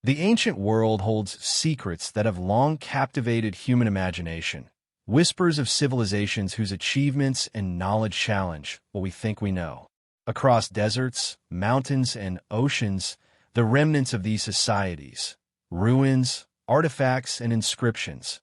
The ancient world holds secrets that have long captivated human imagination, whispers of civilizations whose achievements and knowledge challenge what we think we know. Across deserts, mountains, and oceans, the remnants of these societies, ruins, artifacts, and inscriptions,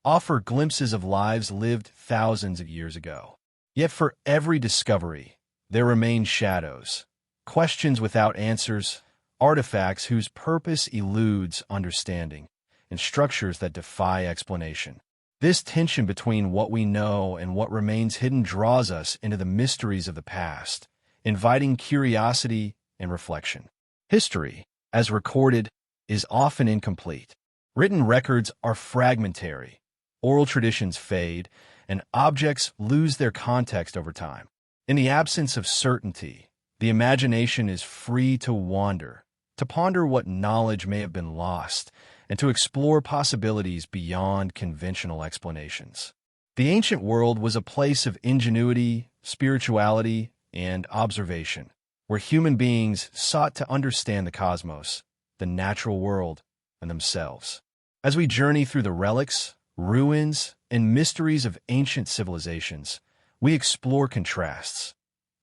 offer glimpses of lives lived thousands of years ago. Yet for every discovery, there remain shadows, questions without answers, artifacts whose purpose eludes understanding, and structures that defy explanation. This tension between what we know and what remains hidden draws us into the mysteries of the past, inviting curiosity and reflection. History, as recorded, is often incomplete. Written records are fragmentary, oral traditions fade, and objects lose their context over time. In the absence of certainty, the imagination is free to wander, to ponder what knowledge may have been lost, and to explore possibilities beyond conventional explanations. The ancient world was a place of ingenuity, spirituality, and observation, where human beings sought to understand the cosmos, the natural world, and themselves. As we journey through the relics, ruins, and mysteries of ancient civilizations, we explore contrasts: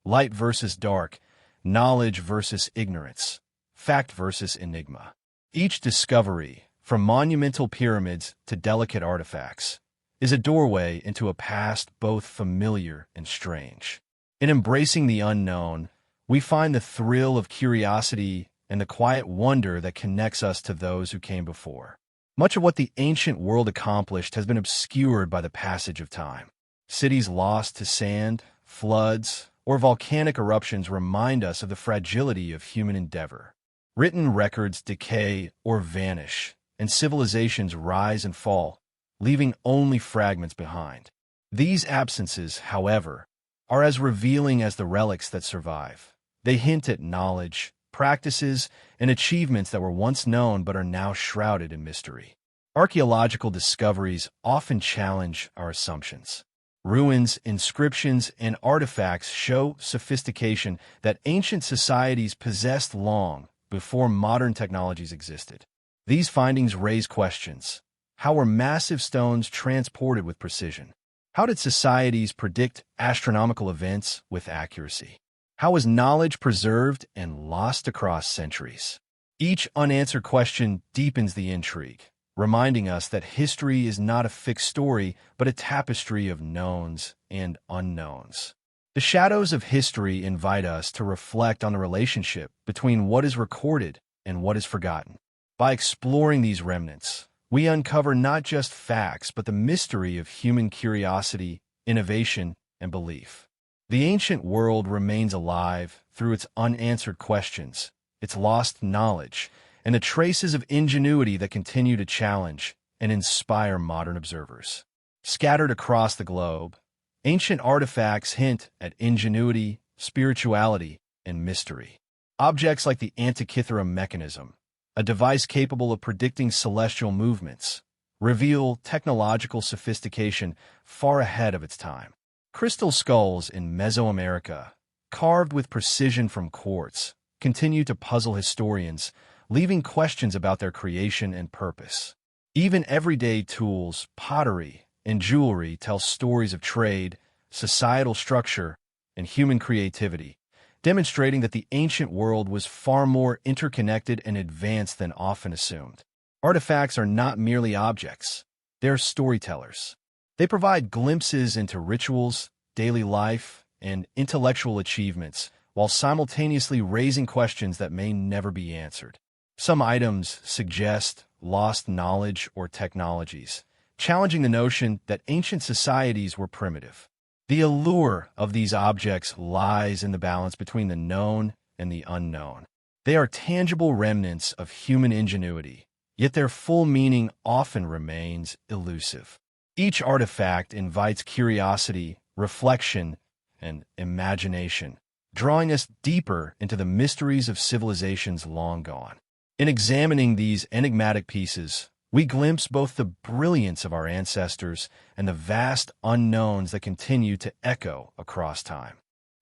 light versus dark, knowledge versus ignorance, fact versus enigma. Each discovery, from monumental pyramids to delicate artifacts, is a doorway into a past both familiar and strange. In embracing the unknown, we find the thrill of curiosity and the quiet wonder that connects us to those who came before. Much of what the ancient world accomplished has been obscured by the passage of time. Cities lost to sand, floods, or volcanic eruptions remind us of the fragility of human endeavor. Written records decay or vanish, and civilizations rise and fall, leaving only fragments behind. These absences, however, are as revealing as the relics that survive. They hint at knowledge, practices, and achievements that were once known but are now shrouded in mystery. Archaeological discoveries often challenge our assumptions. Ruins, inscriptions, and artifacts show sophistication that ancient societies possessed long before modern technologies existed. These findings raise questions. How were massive stones transported with precision? How did societies predict astronomical events with accuracy? How was knowledge preserved and lost across centuries? Each unanswered question deepens the intrigue, reminding us that history is not a fixed story, but a tapestry of knowns and unknowns. The shadows of history invite us to reflect on the relationship between what is recorded and what is forgotten. By exploring these remnants, we uncover not just facts, but the mystery of human curiosity, innovation, and belief. The ancient world remains alive through its unanswered questions, its lost knowledge, and the traces of ingenuity that continue to challenge and inspire modern observers. Scattered across the globe, ancient artifacts hint at ingenuity, spirituality, and mystery. Objects like the Antiquity mechanism, a device capable of predicting celestial movements, reveal technological sophistication far ahead of its time. Crystal skulls in Mesoamerica, carved with precision from quartz, continue to puzzle historians, leaving questions about their creation and purpose. Even everyday tools, pottery, and jewelry tell stories of trade, societal structure, and human creativity, demonstrating that the ancient world was far more interconnected and advanced than often assumed. Artifacts are not merely objects, they're storytellers. They provide glimpses into rituals, daily life, and intellectual achievements, while simultaneously raising questions that may never be answered. Some items suggest lost knowledge or technologies, challenging the notion that ancient societies were primitive. The allure of these objects lies in the balance between the known and the unknown. They are tangible remnants of human ingenuity, yet their full meaning often remains elusive. Each artifact invites curiosity, reflection, and imagination, drawing us deeper into the mysteries of civilizations long gone. In examining these enigmatic pieces, we glimpse both the brilliance of our ancestors and the vast unknowns that continue to echo across time.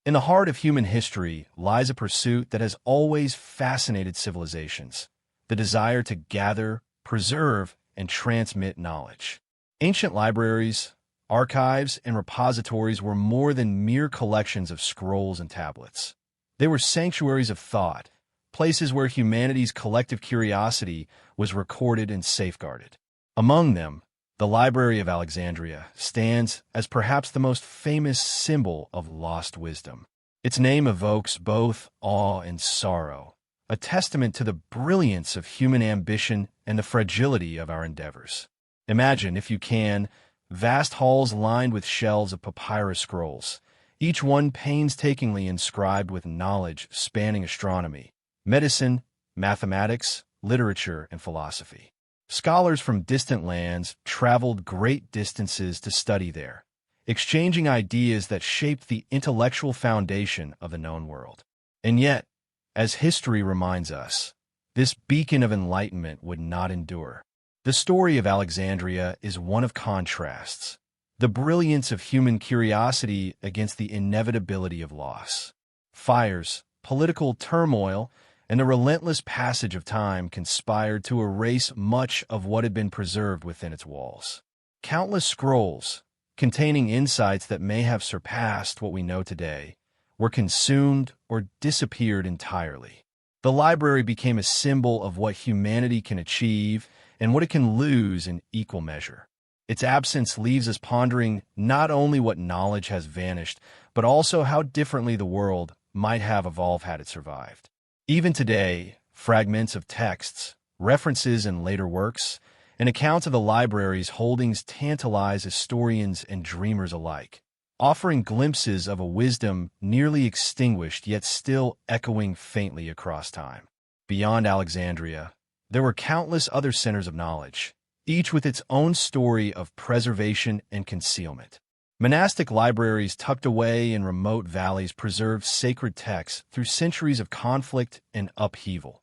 In the heart of human history lies a pursuit that has always fascinated civilizations: the desire to gather, preserve, and transmit knowledge. Ancient libraries, archives, and repositories were more than mere collections of scrolls and tablets. They were sanctuaries of thought, places where humanity's collective curiosity was recorded and safeguarded. Among them, the Library of Alexandria stands as perhaps the most famous symbol of lost wisdom. Its name evokes both awe and sorrow, a testament to the brilliance of human ambition and the fragility of our endeavors. Imagine, if you can, vast halls lined with shelves of papyrus scrolls, each one painstakingly inscribed with knowledge spanning astronomy, medicine, mathematics, literature, and philosophy. Scholars from distant lands traveled great distances to study there, exchanging ideas that shaped the intellectual foundation of the known world. And yet, as history reminds us, this beacon of enlightenment would not endure. The story of Alexandria is one of contrasts, the brilliance of human curiosity against the inevitability of loss. Fires, political turmoil, and the relentless passage of time conspired to erase much of what had been preserved within its walls. Countless scrolls, containing insights that may have surpassed what we know today, were consumed or disappeared entirely. The library became a symbol of what humanity can achieve and what it can lose in equal measure. Its absence leaves us pondering not only what knowledge has vanished, but also how differently the world might have evolved had it survived. Even today, fragments of texts, references in later works, and accounts of the library's holdings tantalize historians and dreamers alike, offering glimpses of a wisdom nearly extinguished yet still echoing faintly across time. Beyond Alexandria, there were countless other centers of knowledge, each with its own story of preservation and concealment. Monastic libraries tucked away in remote valleys preserved sacred texts through centuries of conflict and upheaval,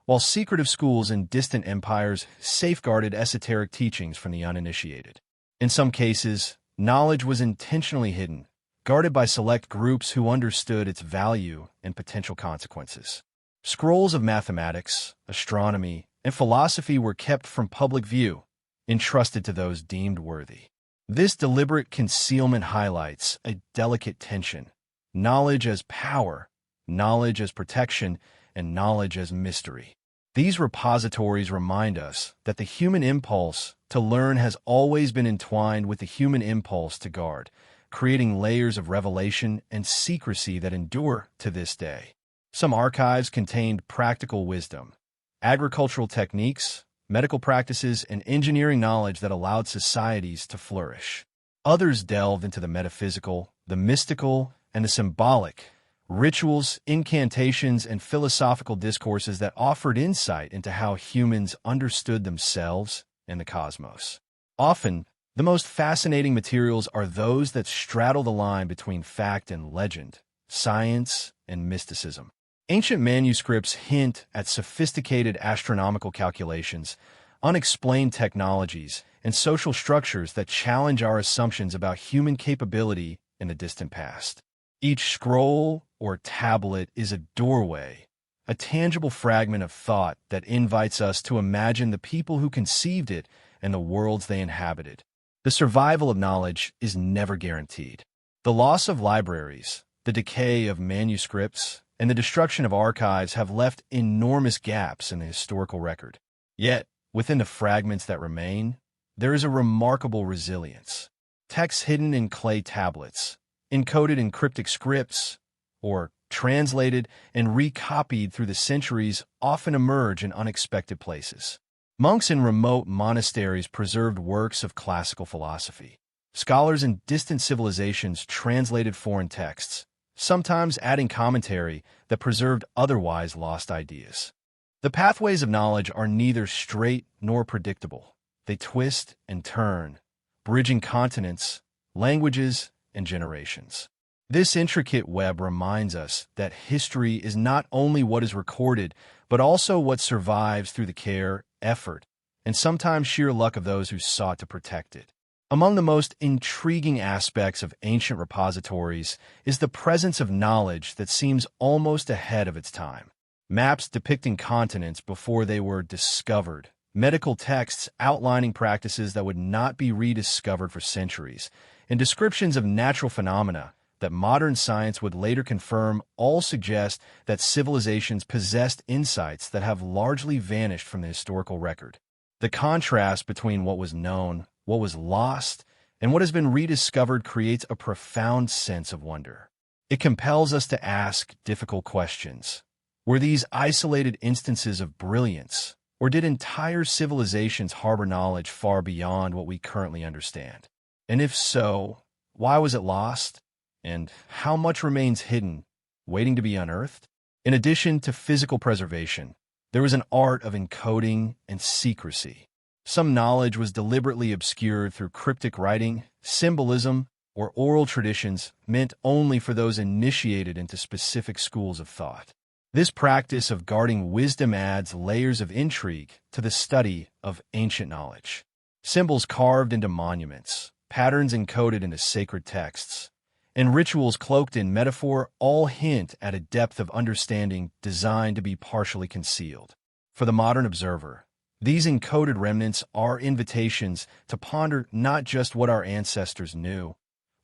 while secretive schools in distant empires safeguarded esoteric teachings from the uninitiated. In some cases, knowledge was intentionally hidden, guarded by select groups who understood its value and potential consequences. Scrolls of mathematics, astronomy, and philosophy were kept from public view, entrusted to those deemed worthy. This deliberate concealment highlights a delicate tension: knowledge as power, knowledge as protection, and knowledge as mystery. These repositories remind us that the human impulse to learn has always been entwined with the human impulse to guard, creating layers of revelation and secrecy that endure to this day. Some archives contained practical wisdom, agricultural techniques, medical practices, and engineering knowledge that allowed societies to flourish. Others delved into the metaphysical, the mystical, and the symbolic, rituals, incantations, and philosophical discourses that offered insight into how humans understood themselves and the cosmos. Often, the most fascinating materials are those that straddle the line between fact and legend, science and mysticism. Ancient manuscripts hint at sophisticated astronomical calculations, unexplained technologies, and social structures that challenge our assumptions about human capability in the distant past. Each scroll or tablet is a doorway, a tangible fragment of thought that invites us to imagine the people who conceived it and the worlds they inhabited. The survival of knowledge is never guaranteed. The loss of libraries, the decay of manuscripts, and the destruction of archives have left enormous gaps in the historical record. Yet, within the fragments that remain, there is a remarkable resilience. Texts hidden in clay tablets, encoded in cryptic scripts, or translated and recopied through the centuries often emerge in unexpected places. Monks in remote monasteries preserved works of classical philosophy. Scholars in distant civilizations translated foreign texts, sometimes adding commentary that preserved otherwise lost ideas. The pathways of knowledge are neither straight nor predictable. They twist and turn, bridging continents, languages, and generations. This intricate web reminds us that history is not only what is recorded, but also what survives through the care, effort, and sometimes sheer luck of those who sought to protect it. Among the most intriguing aspects of ancient repositories is the presence of knowledge that seems almost ahead of its time. maps depicting continents before they were discovered, medical texts outlining practices that would not be rediscovered for centuries, and descriptions of natural phenomena that modern science would later confirm all suggest that civilizations possessed insights that have largely vanished from the historical record. The contrast between what was known, what was lost, and what has been rediscovered creates a profound sense of wonder. It compels us to ask difficult questions. Were these isolated instances of brilliance, or did entire civilizations harbor knowledge far beyond what we currently understand? And if so, why was it lost? And how much remains hidden, waiting to be unearthed? In addition to physical preservation, there was an art of encoding and secrecy. Some knowledge was deliberately obscured through cryptic writing, symbolism, or oral traditions meant only for those initiated into specific schools of thought. This practice of guarding wisdom adds layers of intrigue to the study of ancient knowledge. Symbols carved into monuments, patterns encoded into sacred texts, and rituals cloaked in metaphor all hint at a depth of understanding designed to be partially concealed. For the modern observer, these encoded remnants are invitations to ponder not just what our ancestors knew,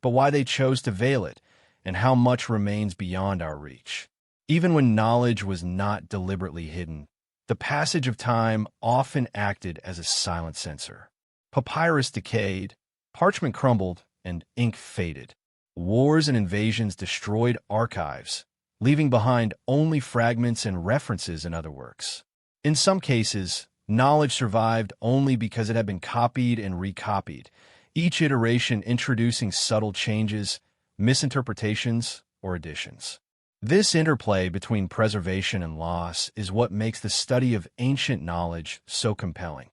but why they chose to veil it and how much remains beyond our reach. Even when knowledge was not deliberately hidden, the passage of time often acted as a silent censor. Papyrus decayed, parchment crumbled, and ink faded. Wars and invasions destroyed archives, leaving behind only fragments and references in other works. In some cases, knowledge survived only because it had been copied and recopied, each iteration introducing subtle changes, misinterpretations, or additions. This interplay between preservation and loss is what makes the study of ancient knowledge so compelling.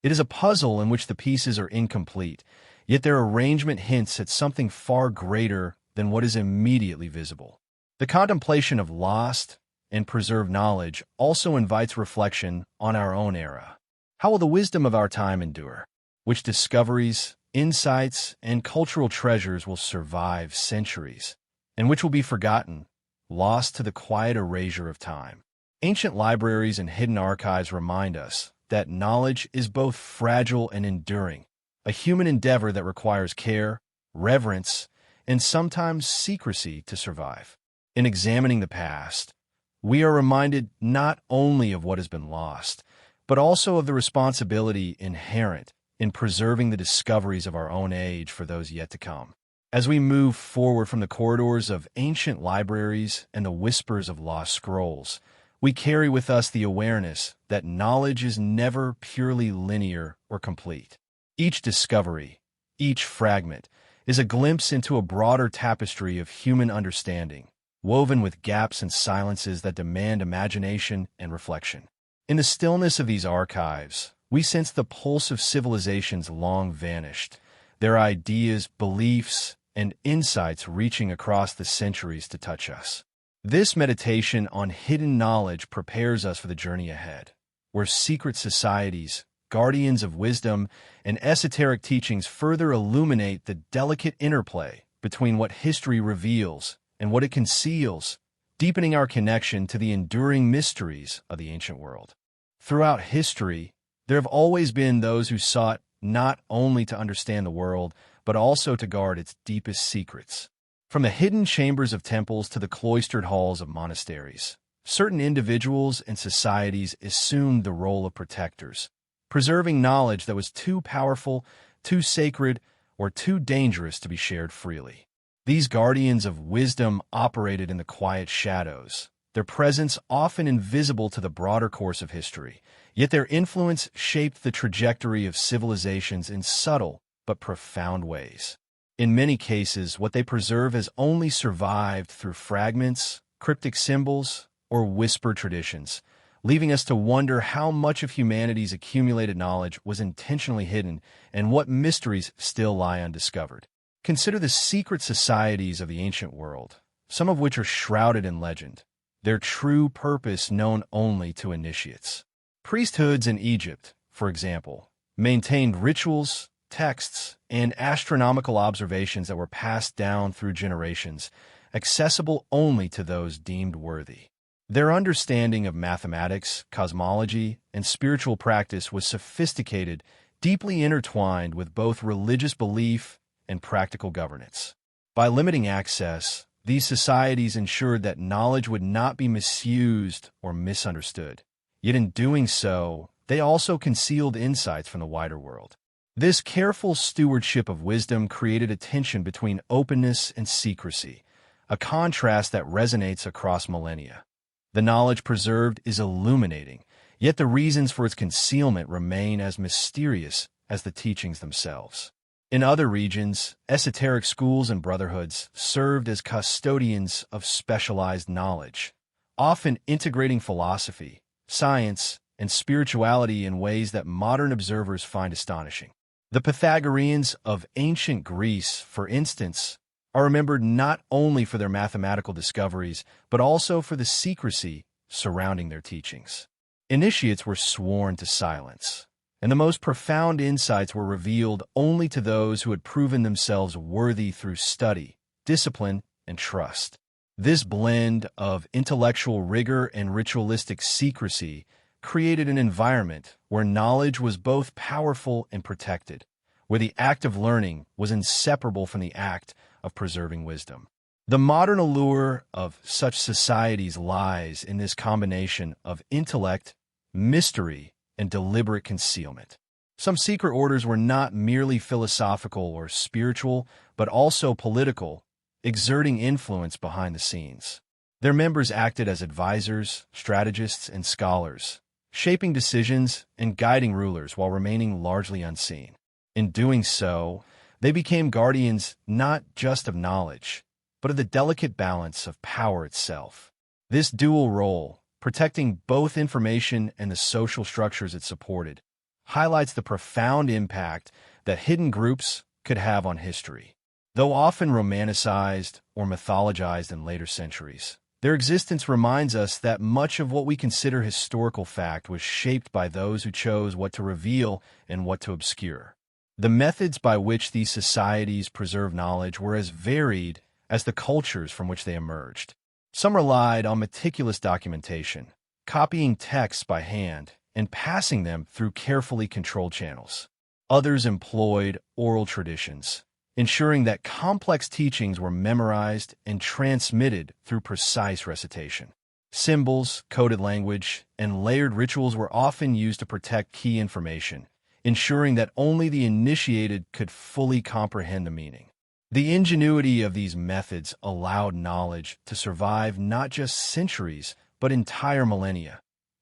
It is a puzzle in which the pieces are incomplete, yet their arrangement hints at something far greater than what is immediately visible. The contemplation of lost and preserved knowledge also invites reflection on our own era. How will the wisdom of our time endure? Which discoveries, insights, and cultural treasures will survive centuries, and which will be forgotten, lost to the quiet erasure of time? Ancient libraries and hidden archives remind us that knowledge is both fragile and enduring, a human endeavor that requires care, reverence, and sometimes secrecy to survive. In examining the past, we are reminded not only of what has been lost, but also of the responsibility inherent in preserving the discoveries of our own age for those yet to come. As we move forward from the corridors of ancient libraries and the whispers of lost scrolls, we carry with us the awareness that knowledge is never purely linear or complete. Each discovery, each fragment, is a glimpse into a broader tapestry of human understanding, woven with gaps and silences that demand imagination and reflection. In the stillness of these archives, we sense the pulse of civilizations long vanished, their ideas, beliefs, and insights reaching across the centuries to touch us. This meditation on hidden knowledge prepares us for the journey ahead, where secret societies, guardians of wisdom, and esoteric teachings further illuminate the delicate interplay between what history reveals and what it conceals, deepening our connection to the enduring mysteries of the ancient world. Throughout history, there have always been those who sought not only to understand the world, but also to guard its deepest secrets. From the hidden chambers of temples to the cloistered halls of monasteries, certain individuals and societies assumed the role of protectors, preserving knowledge that was too powerful, too sacred, or too dangerous to be shared freely. These guardians of wisdom operated in the quiet shadows, their presence often invisible to the broader course of history, yet their influence shaped the trajectory of civilizations in subtle but profound ways. In many cases, what they preserve has only survived through fragments, cryptic symbols, or whispered traditions, leaving us to wonder how much of humanity's accumulated knowledge was intentionally hidden and what mysteries still lie undiscovered. Consider the secret societies of the ancient world, some of which are shrouded in legend, their true purpose known only to initiates. Priesthoods in Egypt, for example, maintained rituals, texts, and astronomical observations that were passed down through generations, accessible only to those deemed worthy. Their understanding of mathematics, cosmology, and spiritual practice was sophisticated, deeply intertwined with both religious belief and practical governance. By limiting access, these societies ensured that knowledge would not be misused or misunderstood. Yet in doing so, they also concealed insights from the wider world. This careful stewardship of wisdom created a tension between openness and secrecy, a contrast that resonates across millennia. The knowledge preserved is illuminating, yet the reasons for its concealment remain as mysterious as the teachings themselves. In other regions, esoteric schools and brotherhoods served as custodians of specialized knowledge, often integrating philosophy, science, and spirituality in ways that modern observers find astonishing. The Pythagoreans of ancient Greece, for instance, are remembered not only for their mathematical discoveries, but also for the secrecy surrounding their teachings. Initiates were sworn to silence, and the most profound insights were revealed only to those who had proven themselves worthy through study, discipline, and trust. This blend of intellectual rigor and ritualistic secrecy created an environment where knowledge was both powerful and protected, where the act of learning was inseparable from the act of preserving wisdom. The modern allure of such societies lies in this combination of intellect, mystery, and deliberate concealment. Some secret orders were not merely philosophical or spiritual, but also political, exerting influence behind the scenes. Their members acted as advisors, strategists, and scholars, shaping decisions and guiding rulers while remaining largely unseen. In doing so, they became guardians not just of knowledge, but of the delicate balance of power itself. This dual role, protecting both information and the social structures it supported, highlights the profound impact that hidden groups could have on history. Though often romanticized or mythologized in later centuries, their existence reminds us that much of what we consider historical fact was shaped by those who chose what to reveal and what to obscure. The methods by which these societies preserved knowledge were as varied as the cultures from which they emerged. Some relied on meticulous documentation, copying texts by hand and passing them through carefully controlled channels. Others employed oral traditions, ensuring that complex teachings were memorized and transmitted through precise recitation. Symbols, coded language, and layered rituals were often used to protect key information, ensuring that only the initiated could fully comprehend the meaning. The ingenuity of these methods allowed knowledge to survive not just centuries, but entire millennia,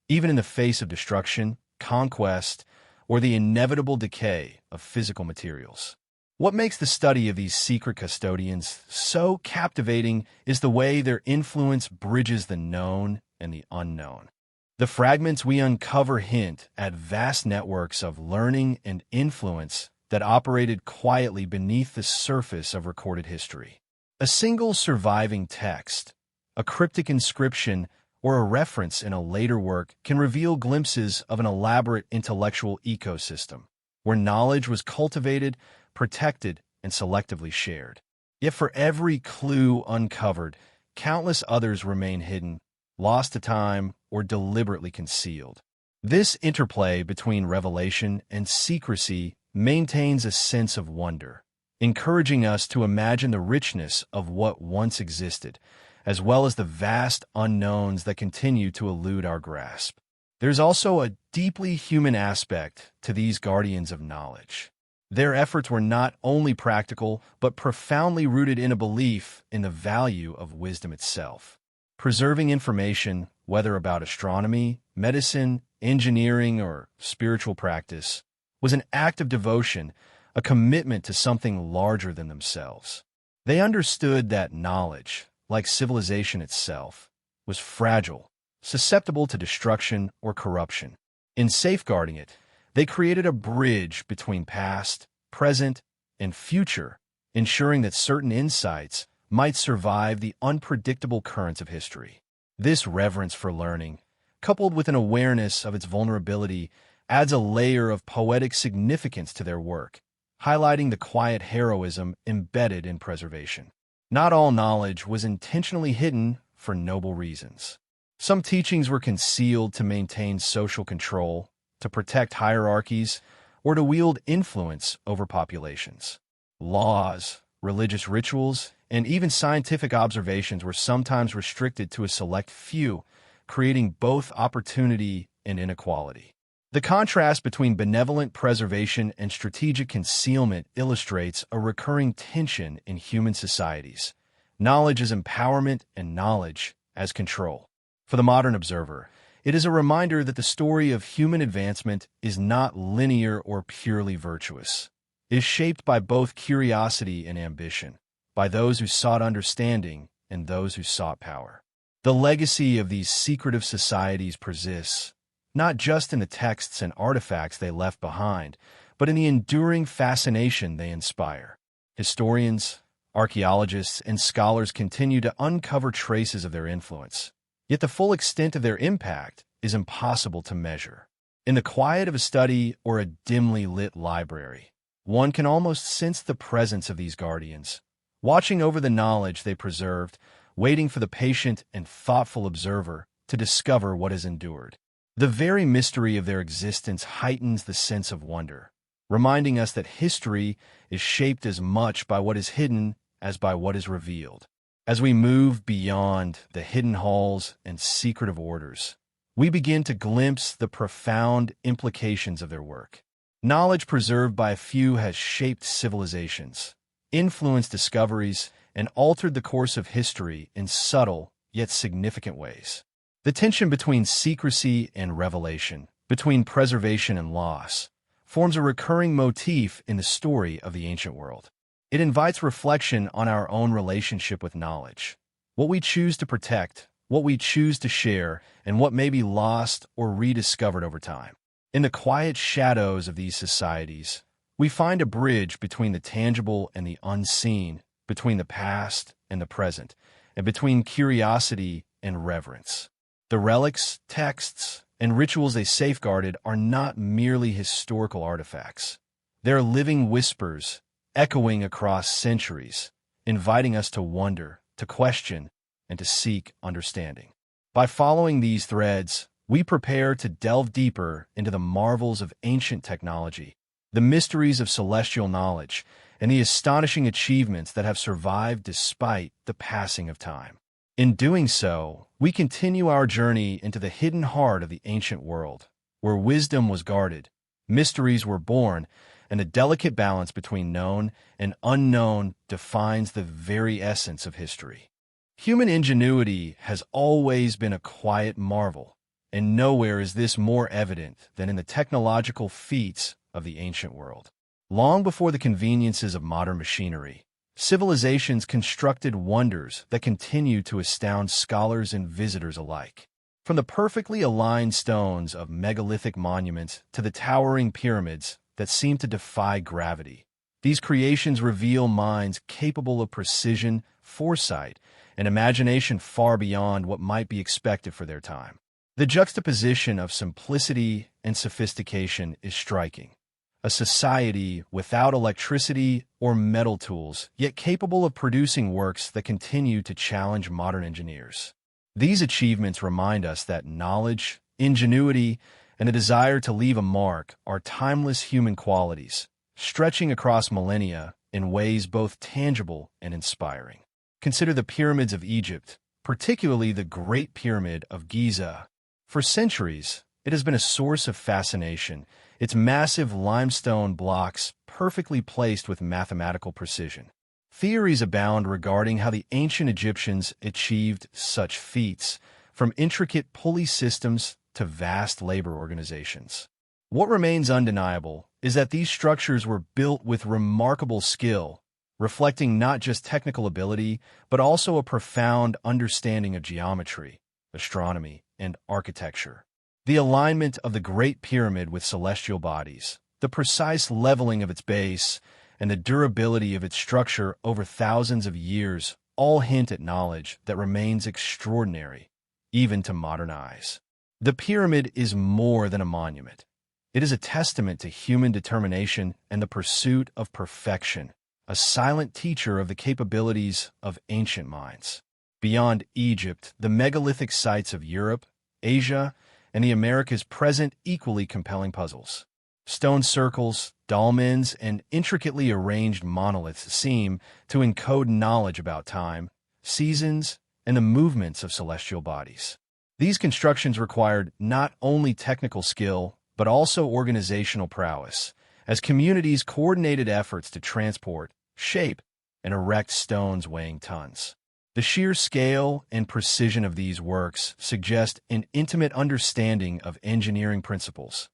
even in the face of destruction, conquest, or the inevitable decay of physical materials. What makes the study of these secret custodians so captivating is the way their influence bridges the known and the unknown. The fragments we uncover hint at vast networks of learning and influence that operated quietly beneath the surface of recorded history. A single surviving text, a cryptic inscription, or a reference in a later work can reveal glimpses of an elaborate intellectual ecosystem, where knowledge was cultivated, protected, and selectively shared. Yet for every clue uncovered, countless others remain hidden, lost to time, or deliberately concealed. This interplay between revelation and secrecy maintains a sense of wonder, encouraging us to imagine the richness of what once existed, as well as the vast unknowns that continue to elude our grasp. There's also a deeply human aspect to these guardians of knowledge. Their efforts were not only practical, but profoundly rooted in a belief in the value of wisdom itself. Preserving information, whether about astronomy, medicine, engineering, or spiritual practice, was an act of devotion, a commitment to something larger than themselves. They understood that knowledge, like civilization itself, was fragile, susceptible to destruction or corruption. In safeguarding it, they created a bridge between past, present, and future, ensuring that certain insights might survive the unpredictable currents of history. This reverence for learning, coupled with an awareness of its vulnerability, adds a layer of poetic significance to their work, highlighting the quiet heroism embedded in preservation. Not all knowledge was intentionally hidden for noble reasons. Some teachings were concealed to maintain social control, to protect hierarchies, or to wield influence over populations. Laws, religious rituals, and even scientific observations were sometimes restricted to a select few, creating both opportunity and inequality. The contrast between benevolent preservation and strategic concealment illustrates a recurring tension in human societies. Knowledge as empowerment and knowledge as control. For the modern observer, it is a reminder that the story of human advancement is not linear or purely virtuous. It is shaped by both curiosity and ambition, by those who sought understanding and those who sought power. The legacy of these secretive societies persists, not just in the texts and artifacts they left behind, but in the enduring fascination they inspire. Historians, archaeologists, and scholars continue to uncover traces of their influence. Yet the full extent of their impact is impossible to measure. In the quiet of a study or a dimly lit library, one can almost sense the presence of these guardians, watching over the knowledge they preserved, waiting for the patient and thoughtful observer to discover what has endured. The very mystery of their existence heightens the sense of wonder, reminding us that history is shaped as much by what is hidden as by what is revealed. As we move beyond the hidden halls and secretive orders, we begin to glimpse the profound implications of their work. Knowledge preserved by a few has shaped civilizations, influenced discoveries, and altered the course of history in subtle yet significant ways. The tension between secrecy and revelation, between preservation and loss, forms a recurring motif in the story of the ancient world. It invites reflection on our own relationship with knowledge, what we choose to protect, what we choose to share, and what may be lost or rediscovered over time. In the quiet shadows of these societies, we find a bridge between the tangible and the unseen, between the past and the present, and between curiosity and reverence. The relics, texts, and rituals they safeguarded are not merely historical artifacts. They are living whispers, echoing across centuries, inviting us to wonder, to question, and to seek understanding. By following these threads, we prepare to delve deeper into the marvels of ancient technology, the mysteries of celestial knowledge, and the astonishing achievements that have survived despite the passing of time. In doing so, we continue our journey into the hidden heart of the ancient world, where wisdom was guarded, mysteries were born, and the delicate balance between known and unknown defines the very essence of history. Human ingenuity has always been a quiet marvel, and nowhere is this more evident than in the technological feats of the ancient world. Long before the conveniences of modern machinery, civilizations constructed wonders that continue to astound scholars and visitors alike. From the perfectly aligned stones of megalithic monuments to the towering pyramids that seem to defy gravity, these creations reveal minds capable of precision, foresight, and imagination far beyond what might be expected for their time. The juxtaposition of simplicity and sophistication is striking. A society without electricity or metal tools, yet capable of producing works that continue to challenge modern engineers. These achievements remind us that knowledge, ingenuity, and a desire to leave a mark are timeless human qualities, stretching across millennia in ways both tangible and inspiring. Consider the pyramids of Egypt, particularly the Great Pyramid of Giza. For centuries, it has been a source of fascination, its massive limestone blocks perfectly placed with mathematical precision. Theories abound regarding how the ancient Egyptians achieved such feats, from intricate pulley systems to vast labor organizations. What remains undeniable is that these structures were built with remarkable skill, reflecting not just technical ability, but also a profound understanding of geometry, astronomy, and architecture. The alignment of the Great Pyramid with celestial bodies, the precise leveling of its base, and the durability of its structure over thousands of years all hint at knowledge that remains extraordinary, even to modern eyes. The pyramid is more than a monument. It is a testament to human determination and the pursuit of perfection, a silent teacher of the capabilities of ancient minds. Beyond Egypt, the megalithic sites of Europe, Asia, and the Americas present equally compelling puzzles. Stone circles, dolmens, and intricately arranged monoliths seem to encode knowledge about time, seasons, and the movements of celestial bodies. These constructions required not only technical skill, but also organizational prowess, as communities coordinated efforts to transport, shape, and erect stones weighing tons. The sheer scale and precision of these works suggest an intimate understanding of engineering principles,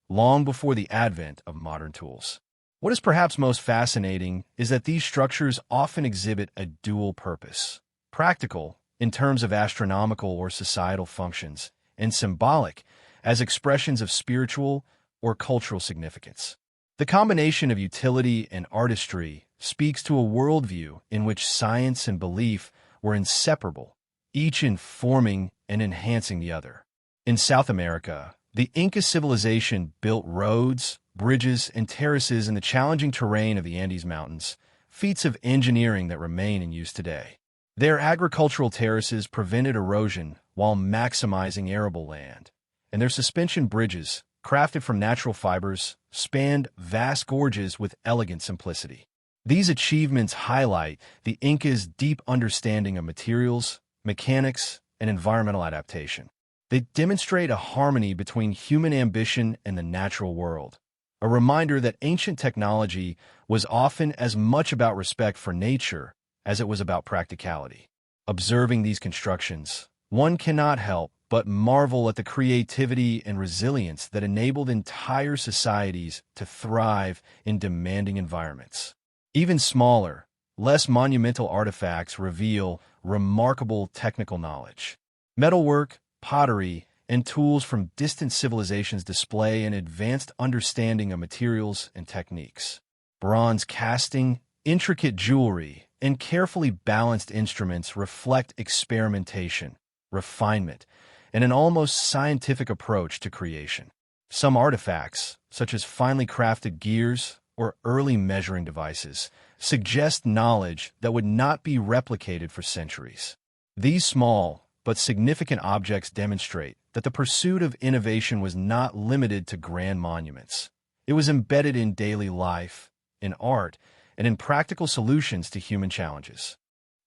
long before the advent of modern tools. What is perhaps most fascinating is that these structures often exhibit a dual purpose: practical, in terms of astronomical or societal functions, and symbolic, as expressions of spiritual or cultural significance. The combination of utility and artistry speaks to a worldview in which science and belief were inseparable, each informing and enhancing the other. In South America, the Inca civilization built roads, bridges, and terraces in the challenging terrain of the Andes Mountains, feats of engineering that remain in use today. Their agricultural terraces prevented erosion while maximizing arable land, and their suspension bridges, crafted from natural fibers, spanned vast gorges with elegant simplicity. These achievements highlight the Incas' deep understanding of materials, mechanics, and environmental adaptation. They demonstrate a harmony between human ambition and the natural world, a reminder that ancient technology was often as much about respect for nature as it was about practicality. Observing these constructions, one cannot help but marvel at the creativity and resilience that enabled entire societies to thrive in demanding environments. Even smaller, less monumental artifacts reveal remarkable technical knowledge. Metalwork, pottery, and tools from distant civilizations display an advanced understanding of materials and techniques. Bronze casting, intricate jewelry, and carefully balanced instruments reflect experimentation, refinement, and an almost scientific approach to creation. Some artifacts, such as finely crafted gears or early measuring devices, suggest knowledge that would not be replicated for centuries. These small but significant objects demonstrate that the pursuit of innovation was not limited to grand monuments. It was embedded in daily life, in art, and in practical solutions to human challenges.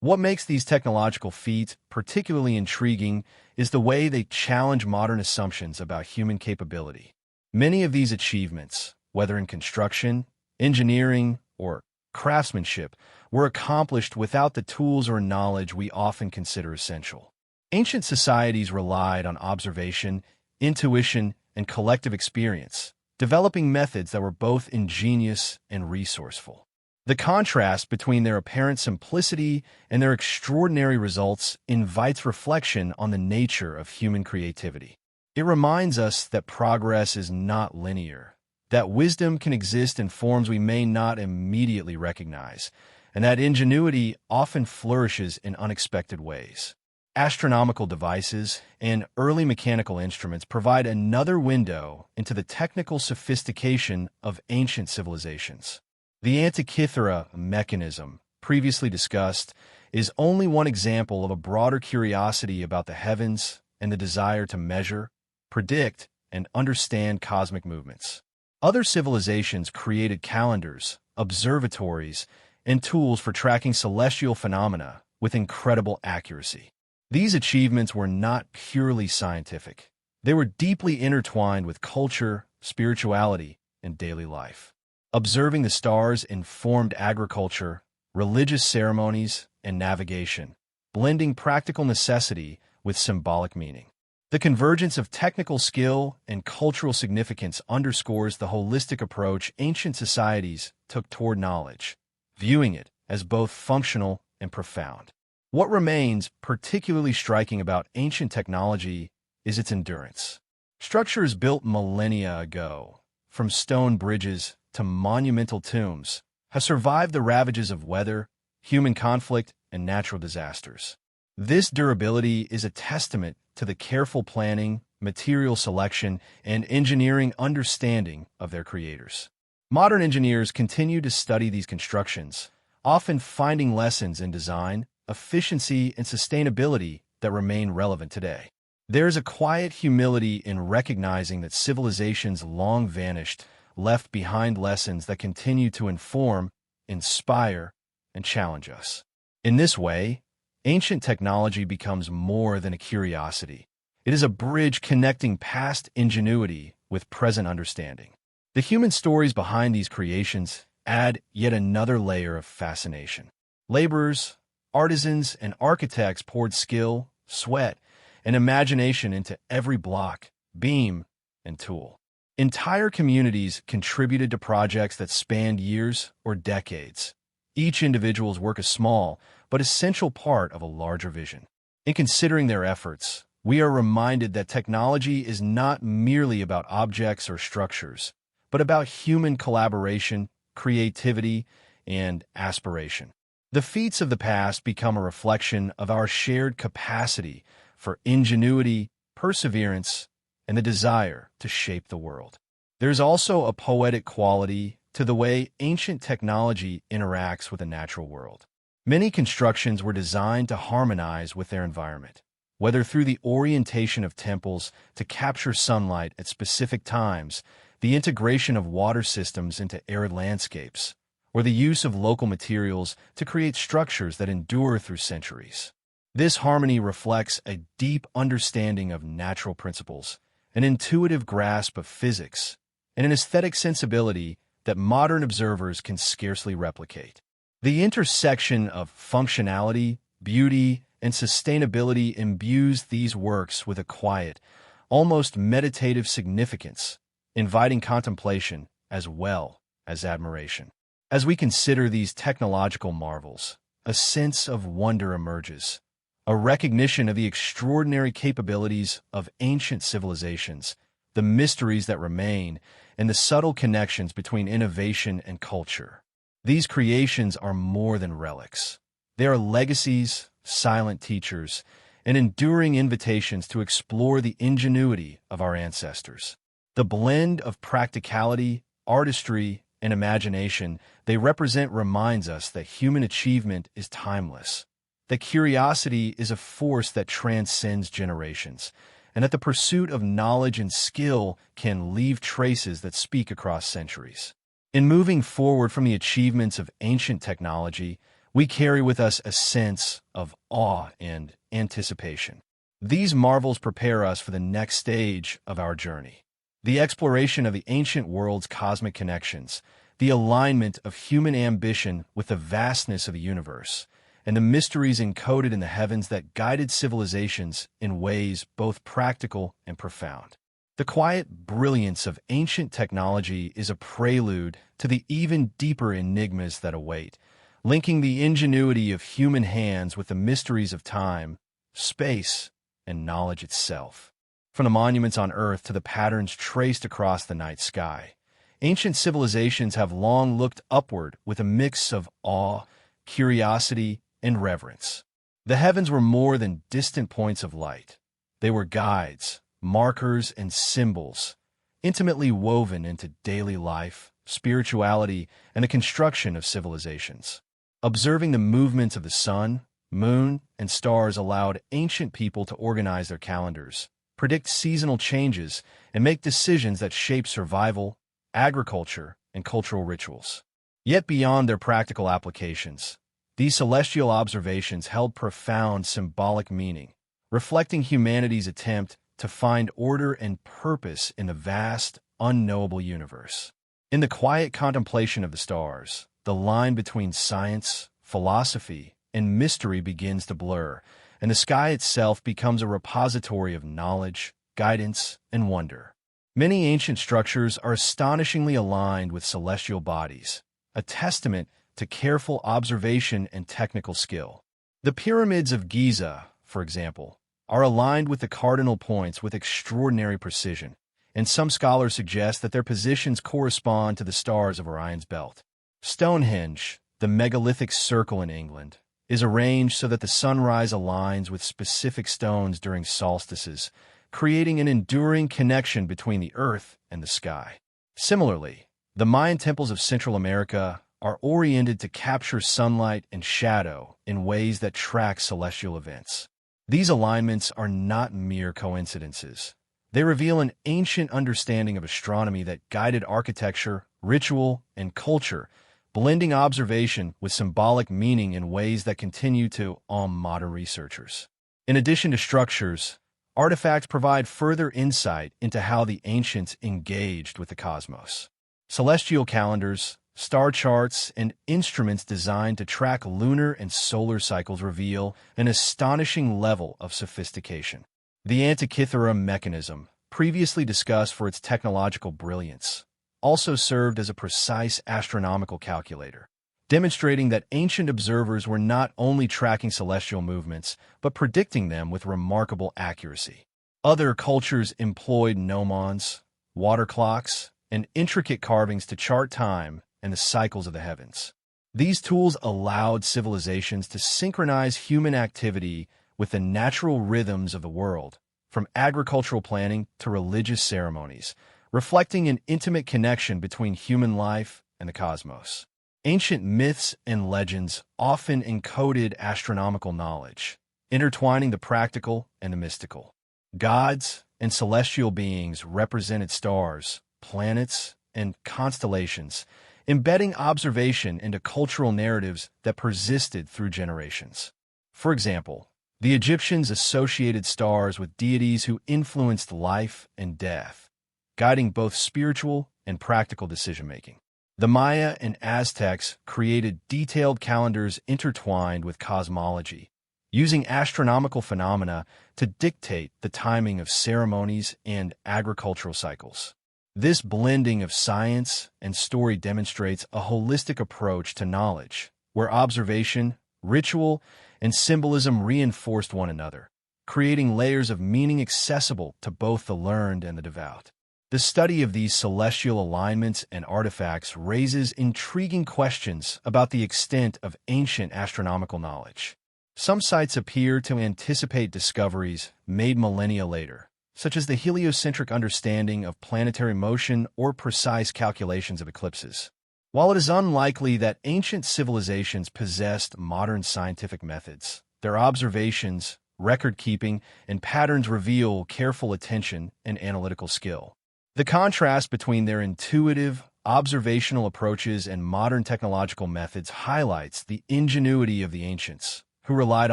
What makes these technological feats particularly intriguing is the way they challenge modern assumptions about human capability. Many of these achievements, whether in construction, engineering, or craftsmanship, were accomplished without the tools or knowledge we often consider essential. Ancient societies relied on observation, intuition, and collective experience, developing methods that were both ingenious and resourceful. The contrast between their apparent simplicity and their extraordinary results invites reflection on the nature of human creativity. It reminds us that progress is not linear, that wisdom can exist in forms we may not immediately recognize, and that ingenuity often flourishes in unexpected ways. Astronomical devices and early mechanical instruments provide another window into the technical sophistication of ancient civilizations. The Antiquity mechanism, previously discussed, is only one example of a broader curiosity about the heavens and the desire to measure, predict, and understand cosmic movements. Other civilizations created calendars, observatories, and tools for tracking celestial phenomena with incredible accuracy. These achievements were not purely scientific. They were deeply intertwined with culture, spirituality, and daily life. Observing the stars informed agriculture, religious ceremonies, and navigation, blending practical necessity with symbolic meaning. The convergence of technical skill and cultural significance underscores the holistic approach ancient societies took toward knowledge, viewing it as both functional and profound. What remains particularly striking about ancient technology is its endurance. Structures built millennia ago, from stone bridges to monumental tombs, have survived the ravages of weather, human conflict, and natural disasters. This durability is a testament to the careful planning, material selection, and engineering understanding of their creators. Modern engineers continue to study these constructions, often finding lessons in design, efficiency, and sustainability that remain relevant today. There's a quiet humility in recognizing that civilizations long vanished left behind lessons that continue to inform, inspire, and challenge us. In this way, ancient technology becomes more than a curiosity. It is a bridge connecting past ingenuity with present understanding. The human stories behind these creations add yet another layer of fascination. Laborers, artisans, and architects poured skill, sweat, and imagination into every block, beam, and tool. Entire communities contributed to projects that spanned years or decades. Each individual's work a small but essential part of a larger vision. In considering their efforts, we are reminded that technology is not merely about objects or structures, but about human collaboration, creativity, and aspiration. The feats of the past become a reflection of our shared capacity for ingenuity, perseverance, and the desire to shape the world. There's also a poetic quality to the way ancient technology interacts with the natural world. Many constructions were designed to harmonize with their environment, whether through the orientation of temples to capture sunlight at specific times, the integration of water systems into arid landscapes, or the use of local materials to create structures that endure through centuries. This harmony reflects a deep understanding of natural principles, an intuitive grasp of physics, and an aesthetic sensibility that modern observers can scarcely replicate. The intersection of functionality, beauty, and sustainability imbues these works with a quiet, almost meditative significance, inviting contemplation as well as admiration. As we consider these technological marvels, a sense of wonder emerges, a recognition of the extraordinary capabilities of ancient civilizations, the mysteries that remain, and the subtle connections between innovation and culture. These creations are more than relics. They are legacies, silent teachers, and enduring invitations to explore the ingenuity of our ancestors. The blend of practicality, artistry, and imagination they represent reminds us that human achievement is timeless, that curiosity is a force that transcends generations, and that the pursuit of knowledge and skill can leave traces that speak across centuries. In moving forward from the achievements of ancient technology, we carry with us a sense of awe and anticipation. These marvels prepare us for the next stage of our journey, the exploration of the ancient world's cosmic connections, the alignment of human ambition with the vastness of the universe, and the mysteries encoded in the heavens that guided civilizations in ways both practical and profound. The quiet brilliance of ancient technology is a prelude to the even deeper enigmas that await, linking the ingenuity of human hands with the mysteries of time, space, and knowledge itself. From the monuments on Earth to the patterns traced across the night sky, ancient civilizations have long looked upward with a mix of awe, curiosity, and reverence. The heavens were more than distant points of light. They were guides, markers, and symbols, intimately woven into daily life, spirituality, and the construction of civilizations. Observing the movements of the sun, moon, and stars allowed ancient people to organize their calendars, predict seasonal changes, and make decisions that shape survival, agriculture, and cultural rituals. Yet beyond their practical applications, these celestial observations held profound symbolic meaning, reflecting humanity's attempt to find order and purpose in the vast, unknowable universe. In the quiet contemplation of the stars, the line between science, philosophy, and mystery begins to blur, and the sky itself becomes a repository of knowledge, guidance, and wonder. Many ancient structures are astonishingly aligned with celestial bodies, a testament to careful observation and technical skill. The pyramids of Giza, for example, are aligned with the cardinal points with extraordinary precision, and some scholars suggest that their positions correspond to the stars of Orion's belt. Stonehenge, the megalithic circle in England, is arranged so that the sunrise aligns with specific stones during solstices, creating an enduring connection between the earth and the sky. Similarly, the Mayan temples of Central America are oriented to capture sunlight and shadow in ways that track celestial events. These alignments are not mere coincidences. They reveal an ancient understanding of astronomy that guided architecture, ritual, and culture, blending observation with symbolic meaning in ways that continue to awe modern researchers. In addition to structures, artifacts provide further insight into how the ancients engaged with the cosmos. Celestial calendars, star charts, and instruments designed to track lunar and solar cycles reveal an astonishing level of sophistication. The Antiquity mechanism, previously discussed for its technological brilliance, also served as a precise astronomical calculator, demonstrating that ancient observers were not only tracking celestial movements, but predicting them with remarkable accuracy. Other cultures employed gnomons, water clocks, and intricate carvings to chart time and the cycles of the heavens. These tools allowed civilizations to synchronize human activity with the natural rhythms of the world, from agricultural planning to religious ceremonies, reflecting an intimate connection between human life and the cosmos. Ancient myths and legends often encoded astronomical knowledge, intertwining the practical and the mystical. Gods and celestial beings represented stars, planets, and constellations, embedding observation into cultural narratives that persisted through generations. For example, the Egyptians associated stars with deities who influenced life and death, guiding both spiritual and practical decision-making. The Maya and Aztecs created detailed calendars intertwined with cosmology, using astronomical phenomena to dictate the timing of ceremonies and agricultural cycles. This blending of science and story demonstrates a holistic approach to knowledge, where observation, ritual, and symbolism reinforced one another, creating layers of meaning accessible to both the learned and the devout. The study of these celestial alignments and artifacts raises intriguing questions about the extent of ancient astronomical knowledge. Some sites appear to anticipate discoveries made millennia later, such as the heliocentric understanding of planetary motion or precise calculations of eclipses. While it is unlikely that ancient civilizations possessed modern scientific methods, their observations, record-keeping, and patterns reveal careful attention and analytical skill. The contrast between their intuitive, observational approaches and modern technological methods highlights the ingenuity of the ancients, who relied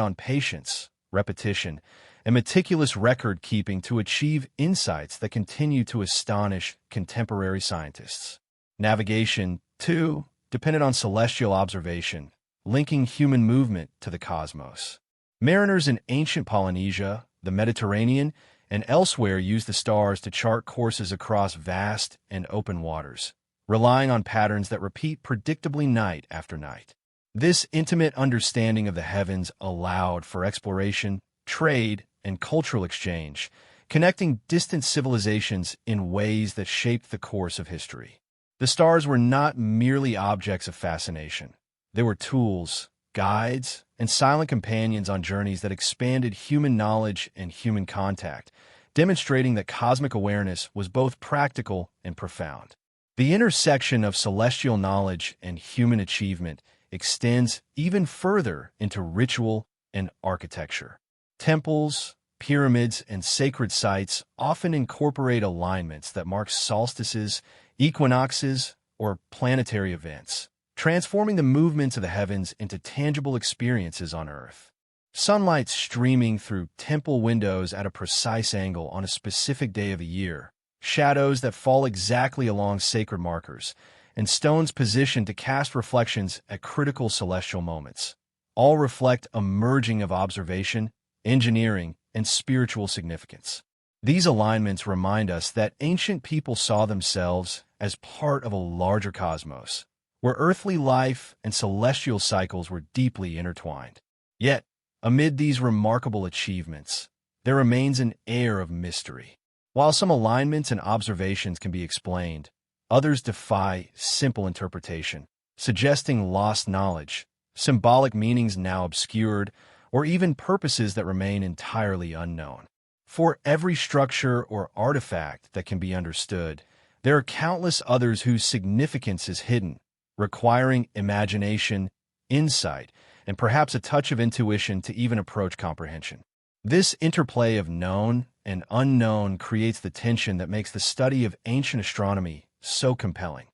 on patience, repetition, and meticulous record-keeping to achieve insights that continue to astonish contemporary scientists. Navigation, too, depended on celestial observation, linking human movement to the cosmos. Mariners in ancient Polynesia, the Mediterranean, and elsewhere used the stars to chart courses across vast and open waters, relying on patterns that repeat predictably night after night. This intimate understanding of the heavens allowed for exploration, trade, and cultural exchange, connecting distant civilizations in ways that shaped the course of history. The stars were not merely objects of fascination. They were tools, guides, and silent companions on journeys that expanded human knowledge and human contact, demonstrating that cosmic awareness was both practical and profound. The intersection of celestial knowledge and human achievement extends even further into ritual and architecture. Temples, pyramids, and sacred sites often incorporate alignments that mark solstices, equinoxes, or planetary events, transforming the movements of the heavens into tangible experiences on Earth. Sunlight streaming through temple windows at a precise angle on a specific day of the year, shadows that fall exactly along sacred markers, and stones positioned to cast reflections at critical celestial moments, all reflect a merging of observation, engineering, and spiritual significance. These alignments remind us that ancient people saw themselves as part of a larger cosmos, where earthly life and celestial cycles were deeply intertwined. Yet, amid these remarkable achievements, there remains an air of mystery. While some alignments and observations can be explained, others defy simple interpretation, suggesting lost knowledge, symbolic meanings now obscured, or even purposes that remain entirely unknown. For every structure or artifact that can be understood, there are countless others whose significance is hidden, requiring imagination, insight, and perhaps a touch of intuition to even approach comprehension. This interplay of known and unknown creates the tension that makes the study of ancient astronomy so compelling.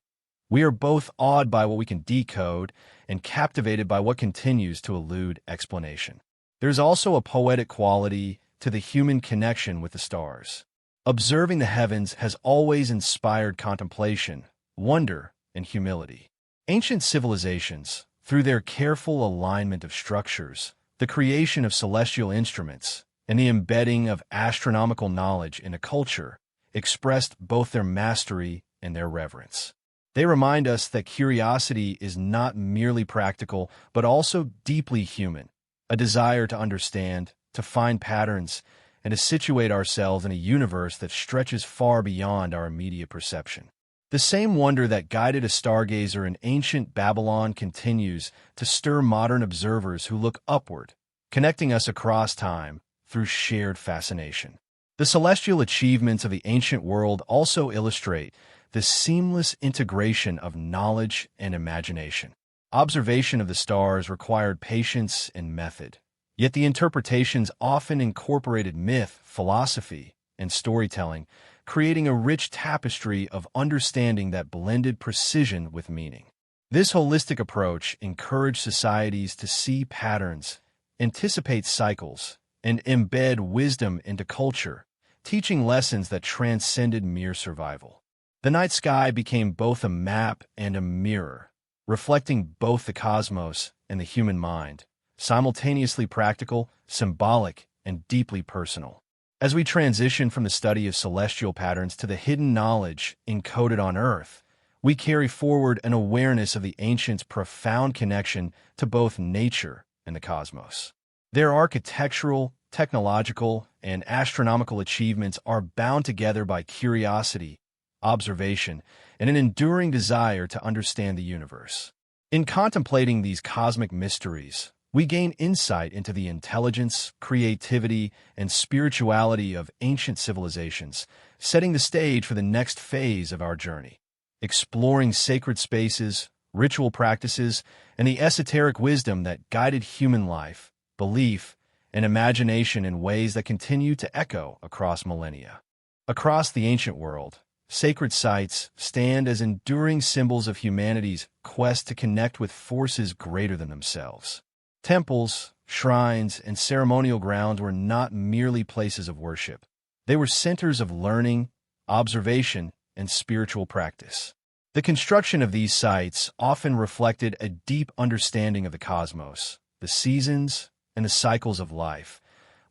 We are both awed by what we can decode and captivated by what continues to elude explanation. There's also a poetic quality to the human connection with the stars. Observing the heavens has always inspired contemplation, wonder, and humility. Ancient civilizations, through their careful alignment of structures, the creation of celestial instruments, and the embedding of astronomical knowledge in a culture, expressed both their mastery and their reverence. They remind us that curiosity is not merely practical, but also deeply human, a desire to understand, to find patterns, and to situate ourselves in a universe that stretches far beyond our immediate perception. The same wonder that guided a stargazer in ancient Babylon continues to stir modern observers who look upward, connecting us across time through shared fascination. The celestial achievements of the ancient world also illustrate the seamless integration of knowledge and imagination. Observation of the stars required patience and method, yet the interpretations often incorporated myth, philosophy, and storytelling, creating a rich tapestry of understanding that blended precision with meaning. This holistic approach encouraged societies to see patterns, anticipate cycles, and embed wisdom into culture, teaching lessons that transcended mere survival. The night sky became both a map and a mirror, reflecting both the cosmos and the human mind, simultaneously practical, symbolic, and deeply personal. As we transition from the study of celestial patterns to the hidden knowledge encoded on Earth, we carry forward an awareness of the ancients' profound connection to both nature and the cosmos. Their architectural, technological, and astronomical achievements are bound together by curiosity, observation, and an enduring desire to understand the universe. In contemplating these cosmic mysteries, we gain insight into the intelligence, creativity, and spirituality of ancient civilizations, setting the stage for the next phase of our journey. Exploring sacred spaces, ritual practices, and the esoteric wisdom that guided human life, belief, and imagination in ways that continue to echo across millennia. Across the ancient world, sacred sites stand as enduring symbols of humanity's quest to connect with forces greater than themselves. Temples, shrines, and ceremonial grounds were not merely places of worship. They were centers of learning, observation, and spiritual practice. The construction of these sites often reflected a deep understanding of the cosmos, the seasons, and the cycles of life,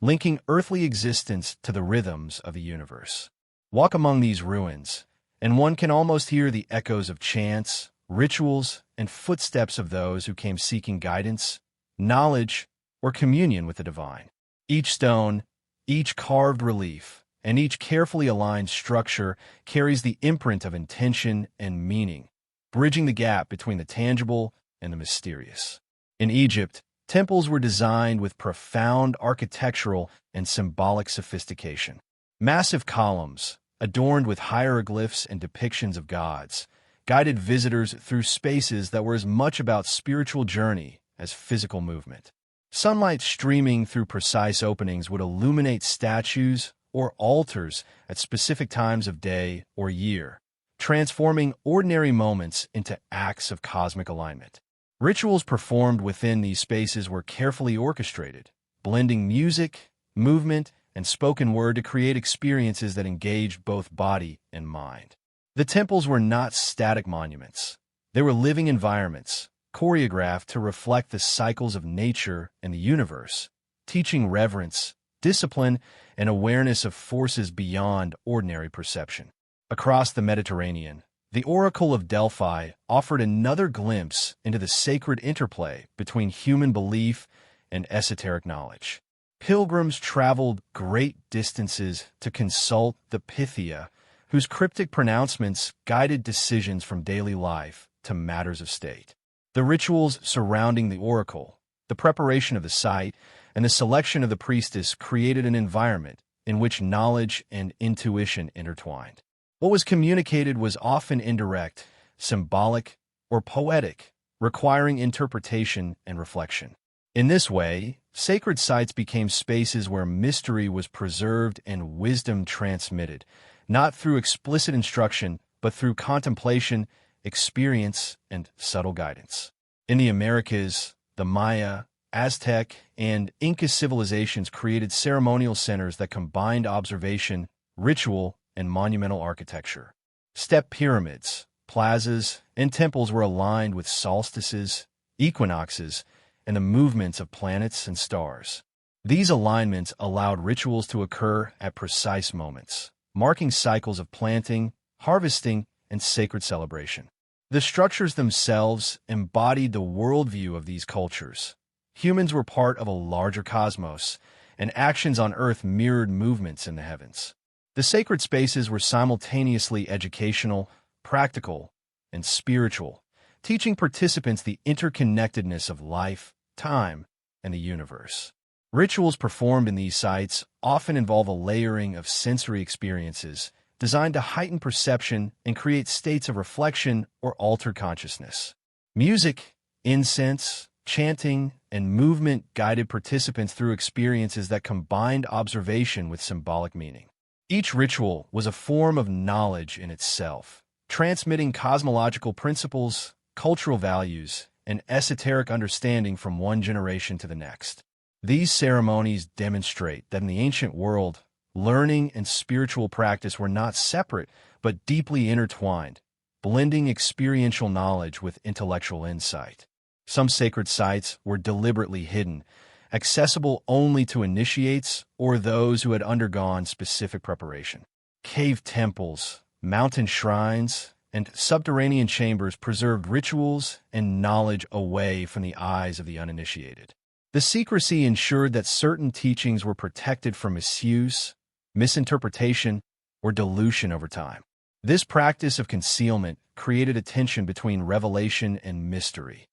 linking earthly existence to the rhythms of the universe. Walk among these ruins, and one can almost hear the echoes of chants, rituals, and footsteps of those who came seeking guidance, knowledge, or communion with the divine. Each stone, each carved relief, and each carefully aligned structure carries the imprint of intention and meaning, bridging the gap between the tangible and the mysterious. In Egypt, temples were designed with profound architectural and symbolic sophistication. Massive columns, adorned with hieroglyphs and depictions of gods, guided visitors through spaces that were as much about spiritual journey as physical movement. Sunlight streaming through precise openings would illuminate statues or altars at specific times of day or year, transforming ordinary moments into acts of cosmic alignment. Rituals performed within these spaces were carefully orchestrated, blending music, movement, and spoken word to create experiences that engaged both body and mind. The temples were not static monuments. They were living environments, choreographed to reflect the cycles of nature and the universe, teaching reverence, discipline, and awareness of forces beyond ordinary perception. Across the Mediterranean, the Oracle of Delphi offered another glimpse into the sacred interplay between human belief and esoteric knowledge. Pilgrims traveled great distances to consult the Pythia, whose cryptic pronouncements guided decisions from daily life to matters of state. The rituals surrounding the oracle, the preparation of the site, and the selection of the priestess created an environment in which knowledge and intuition intertwined. What was communicated was often indirect, symbolic, or poetic, requiring interpretation and reflection. In this way, sacred sites became spaces where mystery was preserved and wisdom transmitted, not through explicit instruction, but through contemplation, experience, and subtle guidance. In the Americas, the Maya, Aztec, and Inca civilizations created ceremonial centers that combined observation, ritual, and monumental architecture. Step pyramids, plazas, and temples were aligned with solstices, equinoxes, and the movements of planets and stars. These alignments allowed rituals to occur at precise moments, marking cycles of planting, harvesting, and sacred celebration. The structures themselves embodied the worldview of these cultures. Humans were part of a larger cosmos, and actions on Earth mirrored movements in the heavens. The sacred spaces were simultaneously educational, practical, and spiritual, teaching participants the interconnectedness of life, time, and the universe. Rituals performed in these sites often involve a layering of sensory experiences designed to heighten perception and create states of reflection or altered consciousness. Music, incense, chanting, and movement guided participants through experiences that combined observation with symbolic meaning. Each ritual was a form of knowledge in itself, transmitting cosmological principles, cultural values, and esoteric understanding from one generation to the next. These ceremonies demonstrate that in the ancient world, learning and spiritual practice were not separate, but deeply intertwined, blending experiential knowledge with intellectual insight. Some sacred sites were deliberately hidden, accessible only to initiates or those who had undergone specific preparation. Cave temples, mountain shrines, and subterranean chambers preserved rituals and knowledge away from the eyes of the uninitiated. The secrecy ensured that certain teachings were protected from misuse, misinterpretation, or dilution over time. This practice of concealment created a tension between revelation and mystery.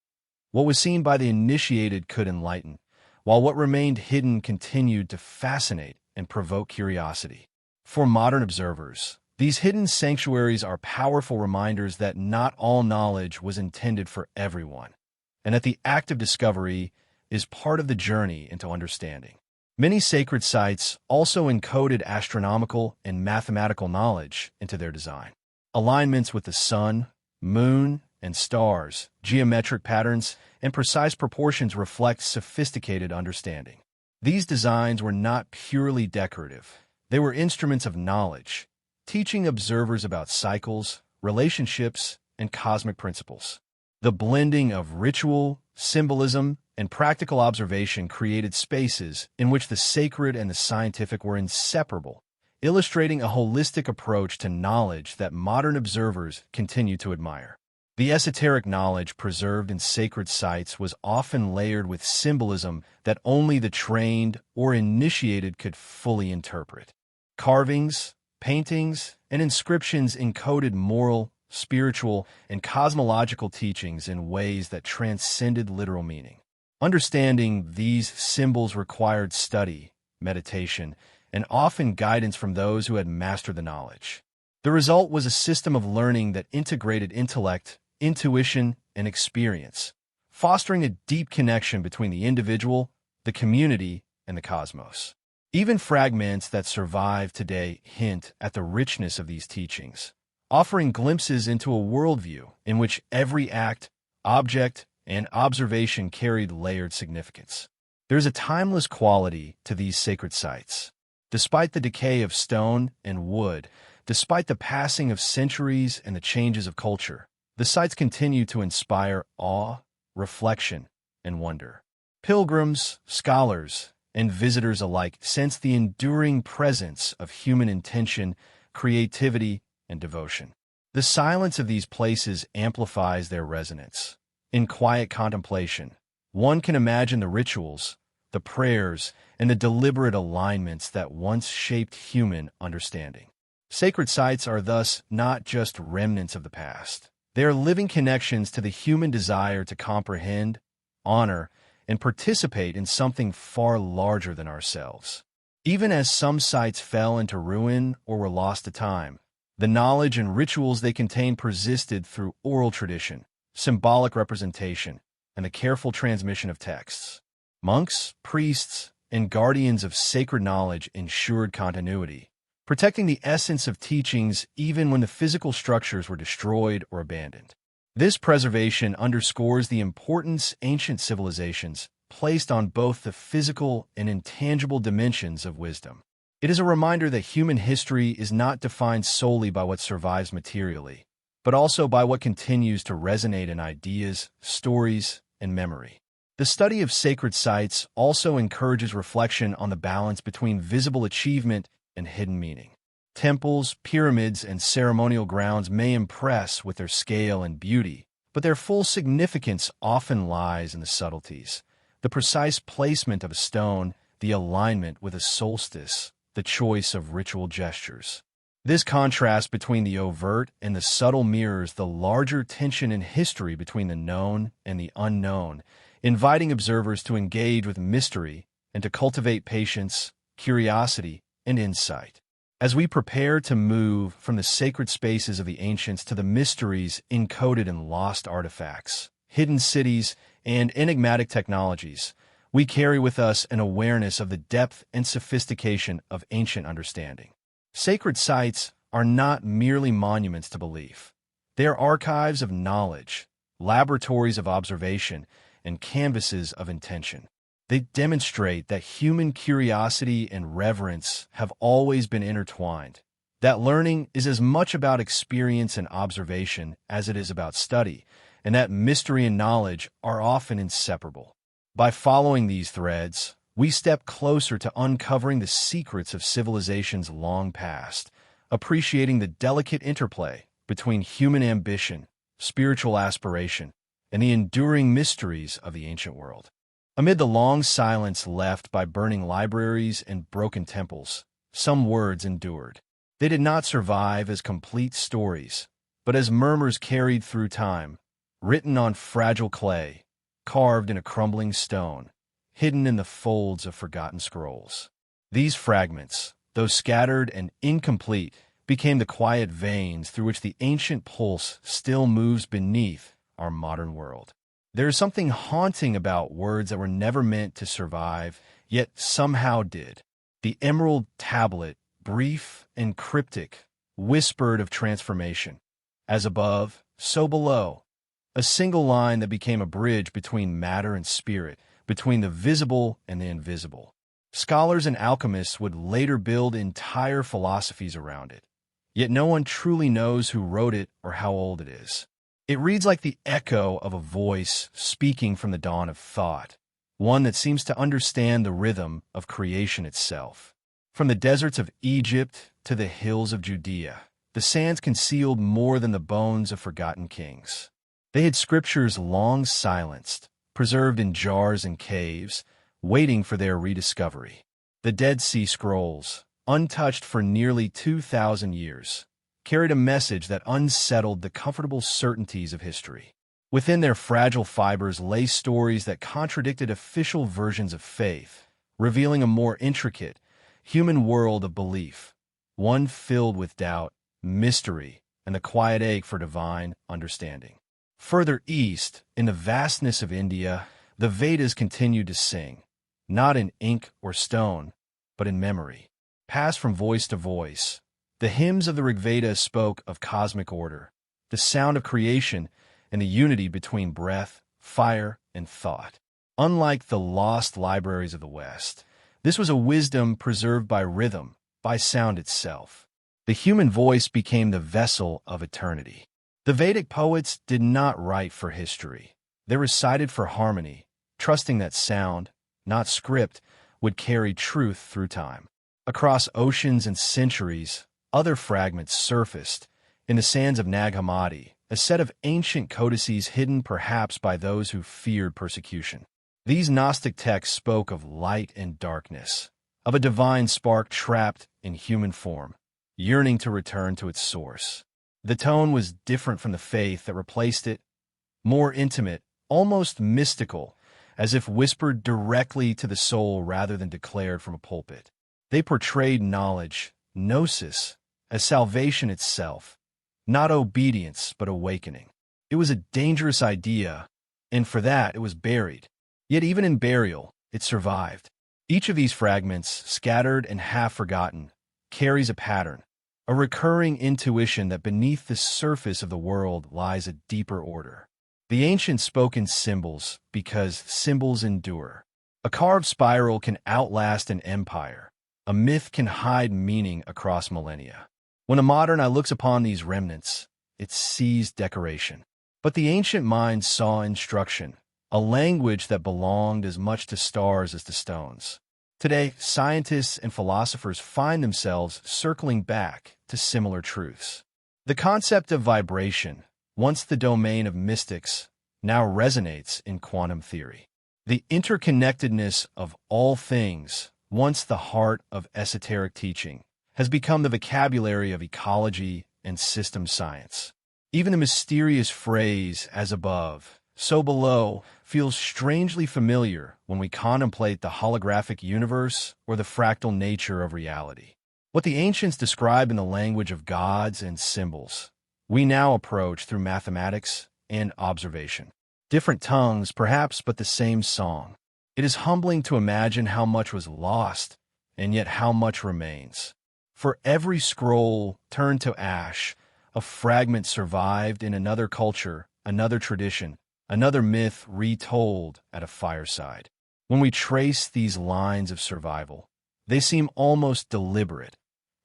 What was seen by the initiated could enlighten, while what remained hidden continued to fascinate and provoke curiosity. For modern observers, these hidden sanctuaries are powerful reminders that not all knowledge was intended for everyone, and that the act of discovery is part of the journey into understanding. Many sacred sites also encoded astronomical and mathematical knowledge into their design. Alignments with the sun, moon, and stars, geometric patterns, and precise proportions reflect sophisticated understanding. These designs were not purely decorative. They were instruments of knowledge, teaching observers about cycles, relationships, and cosmic principles. The blending of ritual, symbolism, and practical observation created spaces in which the sacred and the scientific were inseparable, illustrating a holistic approach to knowledge that modern observers continue to admire. The esoteric knowledge preserved in sacred sites was often layered with symbolism that only the trained or initiated could fully interpret. Carvings, paintings, and inscriptions encoded moral, spiritual, and cosmological teachings in ways that transcended literal meaning. Understanding these symbols required study, meditation, and often guidance from those who had mastered the knowledge. The result was a system of learning that integrated intellect, intuition, and experience, fostering a deep connection between the individual, the community, and the cosmos. Even fragments that survive today hint at the richness of these teachings, offering glimpses into a worldview in which every act, object, and observation carried layered significance. There's a timeless quality to these sacred sites. Despite the decay of stone and wood, despite the passing of centuries and the changes of culture, the sites continue to inspire awe, reflection, and wonder. Pilgrims, scholars, and visitors alike sense the enduring presence of human intention, creativity, and devotion. The silence of these places amplifies their resonance. In quiet contemplation, one can imagine the rituals, the prayers, and the deliberate alignments that once shaped human understanding. Sacred sites are thus not just remnants of the past. They are living connections to the human desire to comprehend, honor, and participate in something far larger than ourselves. Even as some sites fell into ruin or were lost to time, the knowledge and rituals they contain persisted through oral tradition, symbolic representation, and the careful transmission of texts. Monks, priests, and guardians of sacred knowledge ensured continuity, protecting the essence of teachings even when the physical structures were destroyed or abandoned. This preservation underscores the importance ancient civilizations placed on both the physical and intangible dimensions of wisdom. It is a reminder that human history is not defined solely by what survives materially, but also by what continues to resonate in ideas, stories, and memory. The study of sacred sites also encourages reflection on the balance between visible achievement and hidden meaning. Temples, pyramids, and ceremonial grounds may impress with their scale and beauty, but their full significance often lies in the subtleties. The precise placement of a stone, the alignment with a solstice, the choice of ritual gestures. This contrast between the overt and the subtle mirrors the larger tension in history between the known and the unknown, inviting observers to engage with mystery and to cultivate patience, curiosity, and insight. As we prepare to move from the sacred spaces of the ancients to the mysteries encoded in lost artifacts, hidden cities, and enigmatic technologies, we carry with us an awareness of the depth and sophistication of ancient understanding. Sacred sites are not merely monuments to belief. They are archives of knowledge, laboratories of observation, and canvases of intention. They demonstrate that human curiosity and reverence have always been intertwined, that learning is as much about experience and observation as it is about study, and that mystery and knowledge are often inseparable. By following these threads, we step closer to uncovering the secrets of civilizations long past, appreciating the delicate interplay between human ambition, spiritual aspiration, and the enduring mysteries of the ancient world. Amid the long silence left by burning libraries and broken temples, some words endured. They did not survive as complete stories, but as murmurs carried through time, written on fragile clay, carved in a crumbling stone, hidden in the folds of forgotten scrolls. These fragments, though scattered and incomplete, became the quiet veins through which the ancient pulse still moves beneath our modern world. There is something haunting about words that were never meant to survive, yet somehow did. The emerald tablet, brief and cryptic, whispered of transformation. As above, so below. A single line that became a bridge between matter and spirit, between the visible and the invisible. Scholars and alchemists would later build entire philosophies around it. Yet no one truly knows who wrote it or how old it is. It reads like the echo of a voice speaking from the dawn of thought, one that seems to understand the rhythm of creation itself. From the deserts of Egypt to the hills of Judea, the sands concealed more than the bones of forgotten kings. They had scriptures long silenced, preserved in jars and caves, waiting for their rediscovery. The Dead Sea Scrolls, untouched for nearly 2,000 years, carried a message that unsettled the comfortable certainties of history. Within their fragile fibers lay stories that contradicted official versions of faith, revealing a more intricate, human world of belief, one filled with doubt, mystery, and the quiet ache for divine understanding. Further east, in the vastness of India, the Vedas continued to sing, not in ink or stone, but in memory. Passed from voice to voice, the hymns of the Rigveda spoke of cosmic order, the sound of creation, and the unity between breath, fire, and thought. Unlike the lost libraries of the West, this was a wisdom preserved by rhythm, by sound itself. The human voice became the vessel of eternity. The Vedic poets did not write for history. They recited for harmony, trusting that sound, not script, would carry truth through time. Across oceans and centuries, other fragments surfaced. In the sands of Nag Hammadi, a set of ancient codices hidden perhaps by those who feared persecution. These Gnostic texts spoke of light and darkness, of a divine spark trapped in human form, yearning to return to its source. The tone was different from the faith that replaced it, more intimate, almost mystical, as if whispered directly to the soul rather than declared from a pulpit. They portrayed knowledge, gnosis, as salvation itself, not obedience but awakening. It was a dangerous idea, and for that it was buried. Yet even in burial, it survived. Each of these fragments, scattered and half-forgotten, carries a pattern, a recurring intuition that beneath the surface of the world lies a deeper order. The ancients spoke in symbols because symbols endure. A carved spiral can outlast an empire. A myth can hide meaning across millennia. When a modern eye looks upon these remnants, it sees decoration. But the ancient mind saw instruction, a language that belonged as much to stars as to stones. Today, scientists and philosophers find themselves circling back to similar truths. The concept of vibration, once the domain of mystics, now resonates in quantum theory. The interconnectedness of all things, once the heart of esoteric teaching, has become the vocabulary of ecology and system science. Even the mysterious phrase, as above, so below, feels strangely familiar when we contemplate the holographic universe or the fractal nature of reality. What the ancients described in the language of gods and symbols, we now approach through mathematics and observation. Different tongues, perhaps, but the same song. It is humbling to imagine how much was lost, and yet how much remains. For every scroll turned to ash, a fragment survived in another culture, another tradition, another myth retold at a fireside. When we trace these lines of survival, they seem almost deliberate,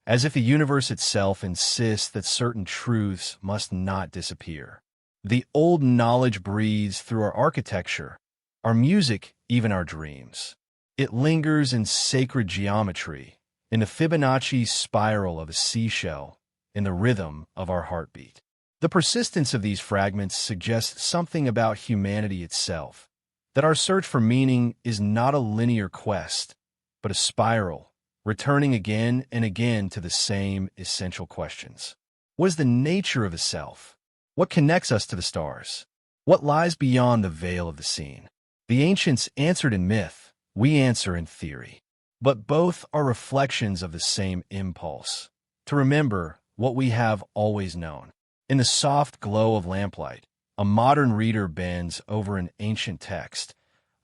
as if the universe itself insists that certain truths must not disappear. The old knowledge breathes through our architecture, our music, even our dreams. It lingers in sacred geometry, in the Fibonacci spiral of a seashell, in the rhythm of our heartbeat. The persistence of these fragments suggests something about humanity itself, that our search for meaning is not a linear quest, but a spiral, returning again and again to the same essential questions. What is the nature of a self? What connects us to the stars? What lies beyond the veil of the seen? The ancients answered in myth, we answer in theory. But both are reflections of the same impulse, to remember what we have always known. In the soft glow of lamplight, a modern reader bends over an ancient text,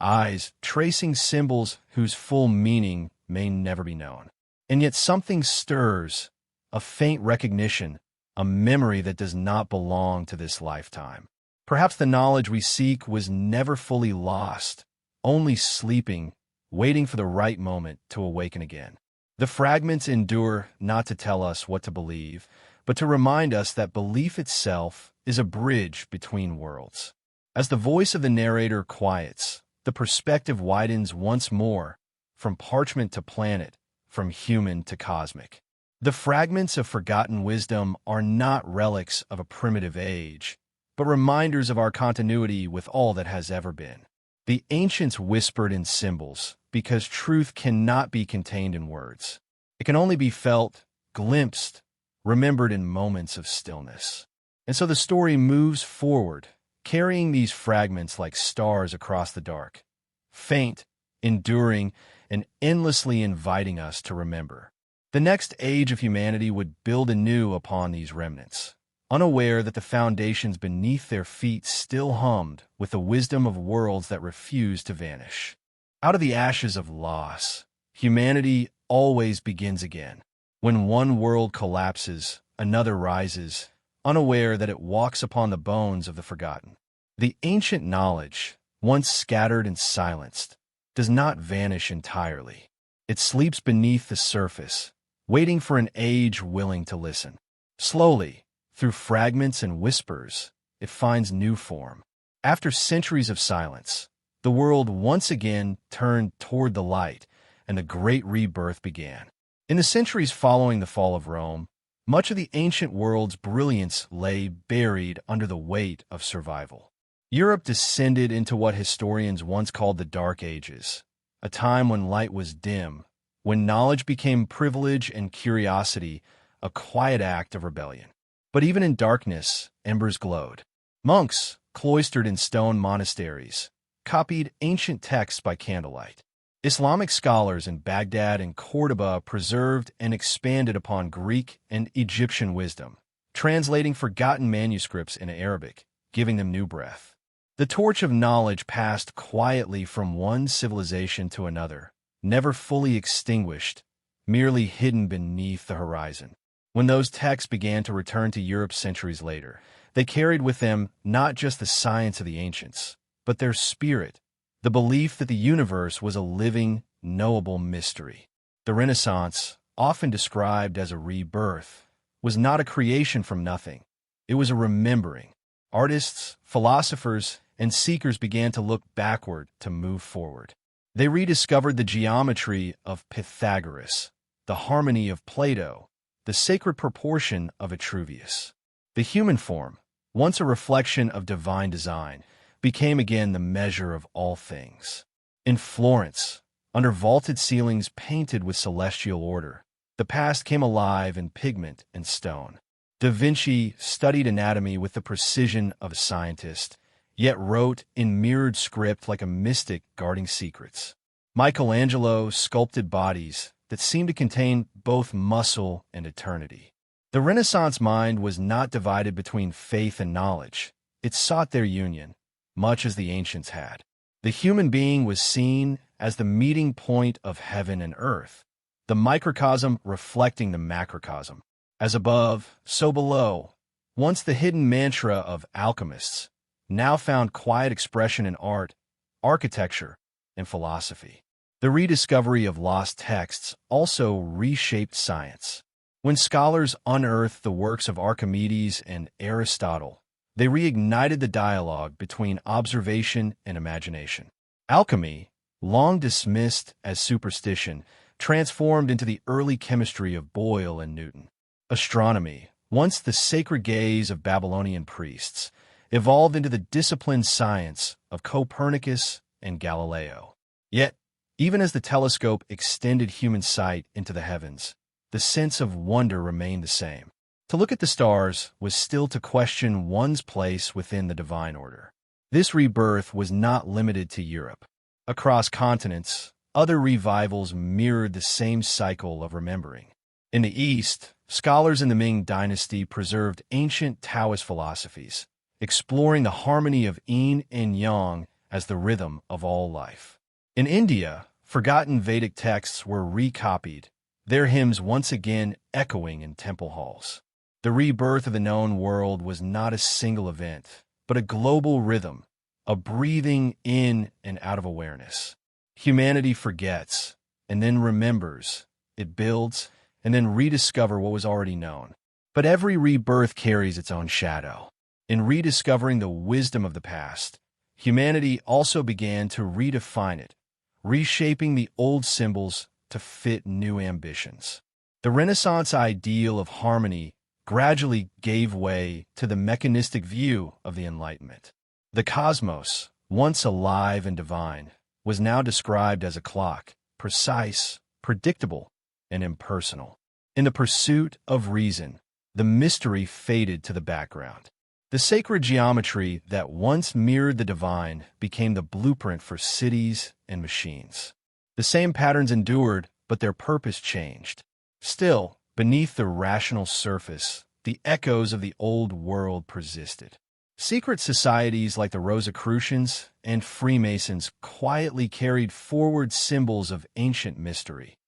eyes tracing symbols whose full meaning may never be known. And yet something stirs, a faint recognition, a memory that does not belong to this lifetime. Perhaps the knowledge we seek was never fully lost, only sleeping, waiting for the right moment to awaken again. The fragments endure not to tell us what to believe, but to remind us that belief itself is a bridge between worlds. As the voice of the narrator quiets, the perspective widens once more, from parchment to planet, from human to cosmic. The fragments of forgotten wisdom are not relics of a primitive age, but reminders of our continuity with all that has ever been. The ancients whispered in symbols, because truth cannot be contained in words. It can only be felt, glimpsed, remembered in moments of stillness. And so the story moves forward, carrying these fragments like stars across the dark, faint, enduring, and endlessly inviting us to remember. The next age of humanity would build anew upon these remnants, unaware that the foundations beneath their feet still hummed with the wisdom of worlds that refuse to vanish. Out of the ashes of loss, humanity always begins again. When one world collapses, another rises, unaware that it walks upon the bones of the forgotten. The ancient knowledge, once scattered and silenced, does not vanish entirely. It sleeps beneath the surface, waiting for an age willing to listen. Slowly, through fragments and whispers, it finds new form. After centuries of silence, the world once again turned toward the light, and the great rebirth began. In the centuries following the fall of Rome, much of the ancient world's brilliance lay buried under the weight of survival. Europe descended into what historians once called the Dark Ages, a time when light was dim, when knowledge became privilege and curiosity a quiet act of rebellion. But even in darkness, embers glowed. Monks, cloistered in stone monasteries, copied ancient texts by candlelight. Islamic scholars in Baghdad and Cordoba preserved and expanded upon Greek and Egyptian wisdom, translating forgotten manuscripts into Arabic, giving them new breath. The torch of knowledge passed quietly from one civilization to another, never fully extinguished, merely hidden beneath the horizon. When those texts began to return to Europe centuries later, they carried with them not just the science of the ancients, but their spirit, the belief that the universe was a living, knowable mystery. The Renaissance, often described as a rebirth, was not a creation from nothing. It was a remembering. Artists, philosophers, and seekers began to look backward to move forward. They rediscovered the geometry of Pythagoras, the harmony of Plato, the sacred proportion of Vitruvius. The human form, once a reflection of divine design, became again the measure of all things. In Florence, under vaulted ceilings painted with celestial order, the past came alive in pigment and stone. Da Vinci studied anatomy with the precision of a scientist, yet wrote in mirrored script like a mystic guarding secrets. Michelangelo sculpted bodies that seemed to contain both muscle and eternity. The Renaissance mind was not divided between faith and knowledge. It sought their union, much as the ancients had. The human being was seen as the meeting point of heaven and earth, the microcosm reflecting the macrocosm. As above, so below. Once the hidden mantra of alchemists, now found quiet expression in art, architecture, and philosophy. The rediscovery of lost texts also reshaped science. When scholars unearthed the works of Archimedes and Aristotle, they reignited the dialogue between observation and imagination. Alchemy, long dismissed as superstition, transformed into the early chemistry of Boyle and Newton. Astronomy, once the sacred gaze of Babylonian priests, evolved into the disciplined science of Copernicus and Galileo. Yet, even as the telescope extended human sight into the heavens, the sense of wonder remained the same. To look at the stars was still to question one's place within the divine order. This rebirth was not limited to Europe. Across continents, other revivals mirrored the same cycle of remembering. In the East, scholars in the Ming dynasty preserved ancient Taoist philosophies, exploring the harmony of yin and yang as the rhythm of all life. In India, forgotten Vedic texts were recopied, their hymns once again echoing in temple halls. The rebirth of the known world was not a single event, but a global rhythm, a breathing in and out of awareness. Humanity forgets, and then remembers. It builds, and then rediscover what was already known. But every rebirth carries its own shadow. In rediscovering the wisdom of the past, humanity also began to redefine it, reshaping the old symbols to fit new ambitions. The Renaissance ideal of harmony gradually gave way to the mechanistic view of the Enlightenment. The cosmos, once alive and divine, was now described as a clock, precise, predictable, and impersonal. In the pursuit of reason, the mystery faded to the background. The sacred geometry that once mirrored the divine became the blueprint for cities and machines. The same patterns endured, but their purpose changed. Still, beneath the rational surface, the echoes of the old world persisted. Secret societies like the Rosicrucians and Freemasons quietly carried forward symbols of ancient mystery.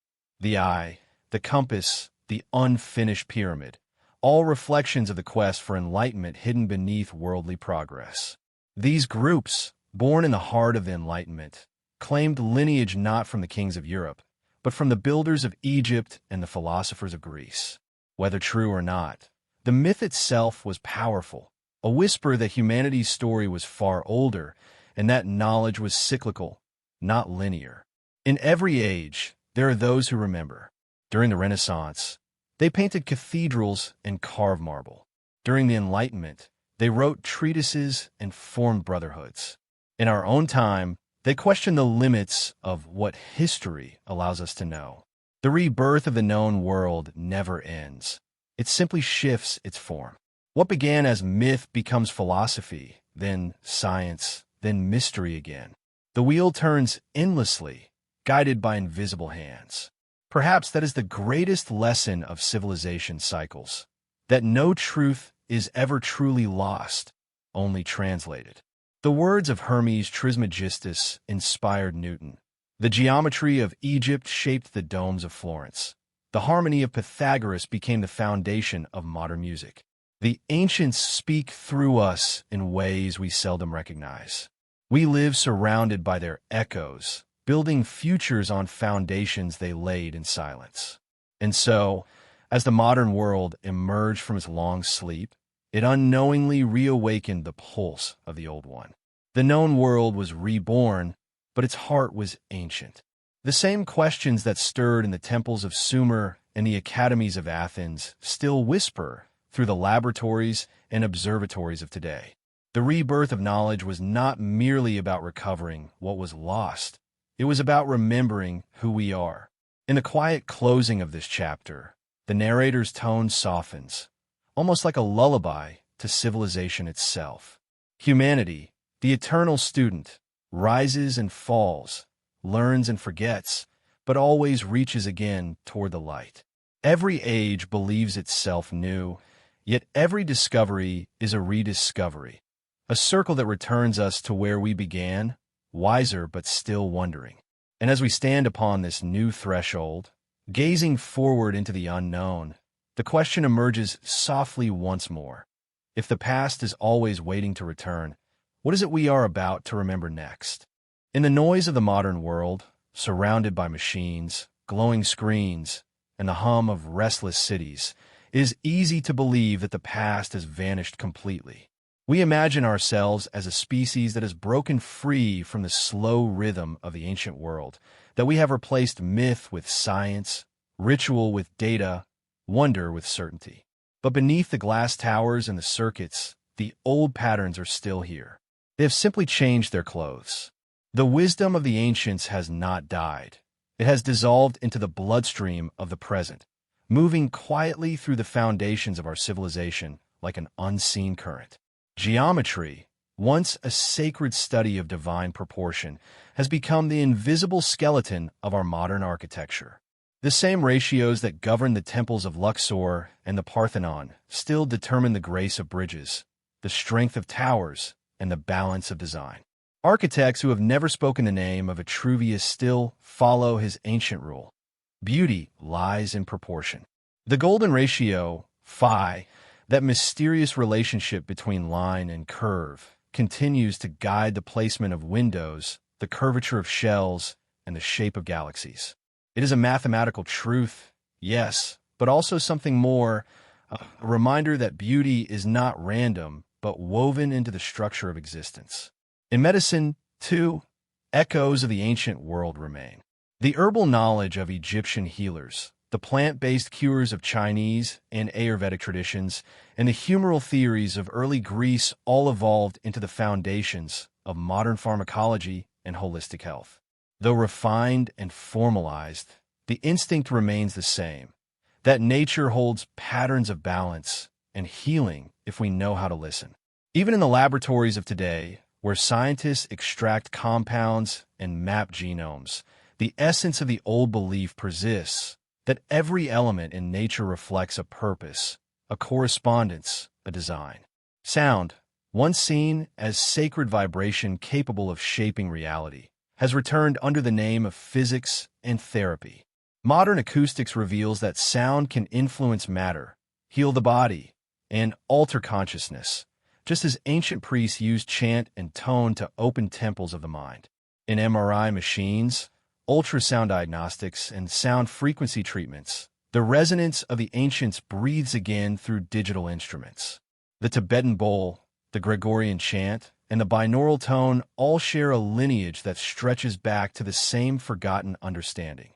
The eye, the compass, the unfinished pyramid, all reflections of the quest for enlightenment hidden beneath worldly progress. These groups, born in the heart of the Enlightenment, claimed lineage not from the kings of Europe, but from the builders of Egypt and the philosophers of Greece. Whether true or not, the myth itself was powerful, a whisper that humanity's story was far older and that knowledge was cyclical, not linear. In every age, there are those who remember. During the Renaissance, they painted cathedrals and carved marble. During the Enlightenment, they wrote treatises and formed brotherhoods. In our own time, they question the limits of what history allows us to know. The rebirth of the known world never ends. It simply shifts its form. What began as myth becomes philosophy, then science, then mystery again. The wheel turns endlessly, guided by invisible hands. Perhaps that is the greatest lesson of civilization cycles, that no truth is ever truly lost, only translated. The words of Hermes Trismegistus inspired Newton. The geometry of Egypt shaped the domes of Florence. The harmony of Pythagoras became the foundation of modern music. The ancients speak through us in ways we seldom recognize. We live surrounded by their echoes, building futures on foundations they laid in silence. And so, as the modern world emerged from its long sleep, it unknowingly reawakened the pulse of the old one. The known world was reborn, but its heart was ancient. The same questions that stirred in the temples of Sumer and the academies of Athens still whisper through the laboratories and observatories of today. The rebirth of knowledge was not merely about recovering what was lost. It was about remembering who we are. In the quiet closing of this chapter, the narrator's tone softens, almost like a lullaby to civilization itself. Humanity, the eternal student, rises and falls, learns and forgets, but always reaches again toward the light. Every age believes itself new, yet every discovery is a rediscovery, a circle that returns us to where we began, wiser but still wondering. And as we stand upon this new threshold, gazing forward into the unknown, the question emerges softly once more. If the past is always waiting to return, what is it we are about to remember next? In the noise of the modern world, surrounded by machines, glowing screens, and the hum of restless cities, it is easy to believe that the past has vanished completely. We imagine ourselves as a species that has broken free from the slow rhythm of the ancient world, that we have replaced myth with science, ritual with data, wonder with certainty. But beneath the glass towers and the circuits, the old patterns are still here. They have simply changed their clothes. The wisdom of the ancients has not died. It has dissolved into the bloodstream of the present, moving quietly through the foundations of our civilization like an unseen current. Geometry, once a sacred study of divine proportion, has become the invisible skeleton of our modern architecture. The same ratios that govern the temples of Luxor and the Parthenon still determine the grace of bridges, the strength of towers, and the balance of design. Architects who have never spoken the name of Vitruvius still follow his ancient rule. Beauty lies in proportion. The golden ratio, phi, that mysterious relationship between line and curve, continues to guide the placement of windows, the curvature of shells, and the shape of galaxies. It is a mathematical truth, yes, but also something more, a reminder that beauty is not random, but woven into the structure of existence. In medicine, too, echoes of the ancient world remain. The herbal knowledge of Egyptian healers, the plant-based cures of Chinese and Ayurvedic traditions, and the humoral theories of early Greece all evolved into the foundations of modern pharmacology and holistic health. Though refined and formalized, the instinct remains the same, that nature holds patterns of balance and healing if we know how to listen. Even in the laboratories of today, where scientists extract compounds and map genomes, the essence of the old belief persists that every element in nature reflects a purpose, a correspondence, a design. Sound, once seen as sacred vibration capable of shaping reality, has returned under the name of physics and therapy. Modern acoustics reveals that sound can influence matter, heal the body, and alter consciousness, just as ancient priests used chant and tone to open temples of the mind. In MRI machines, ultrasound diagnostics, and sound frequency treatments, the resonance of the ancients breathes again through digital instruments. The Tibetan bowl, the Gregorian chant, and the binaural tone all share a lineage that stretches back to the same forgotten understanding.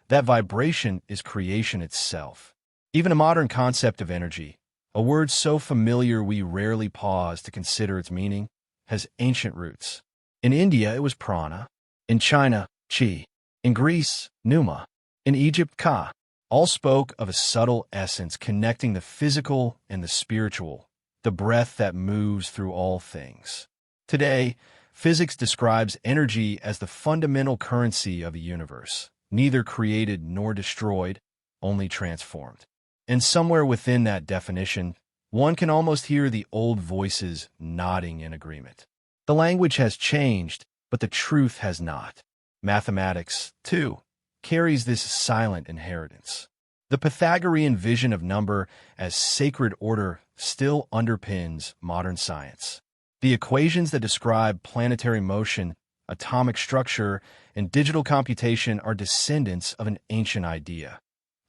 That vibration is creation itself. Even a modern concept of energy, a word so familiar we rarely pause to consider its meaning, has ancient roots. In India, it was prana. In China, chi. In Greece, pneuma. In Egypt, ka. All spoke of a subtle essence connecting the physical and the spiritual, the breath that moves through all things. Today, physics describes energy as the fundamental currency of the universe, neither created nor destroyed, only transformed. And somewhere within that definition, One can almost hear the old voices nodding in agreement. The language has changed, but the truth has not. Mathematics, too, carries this silent inheritance. The Pythagorean vision of number as sacred order still underpins modern science. The equations that describe planetary motion, atomic structure, and digital computation are descendants of an ancient idea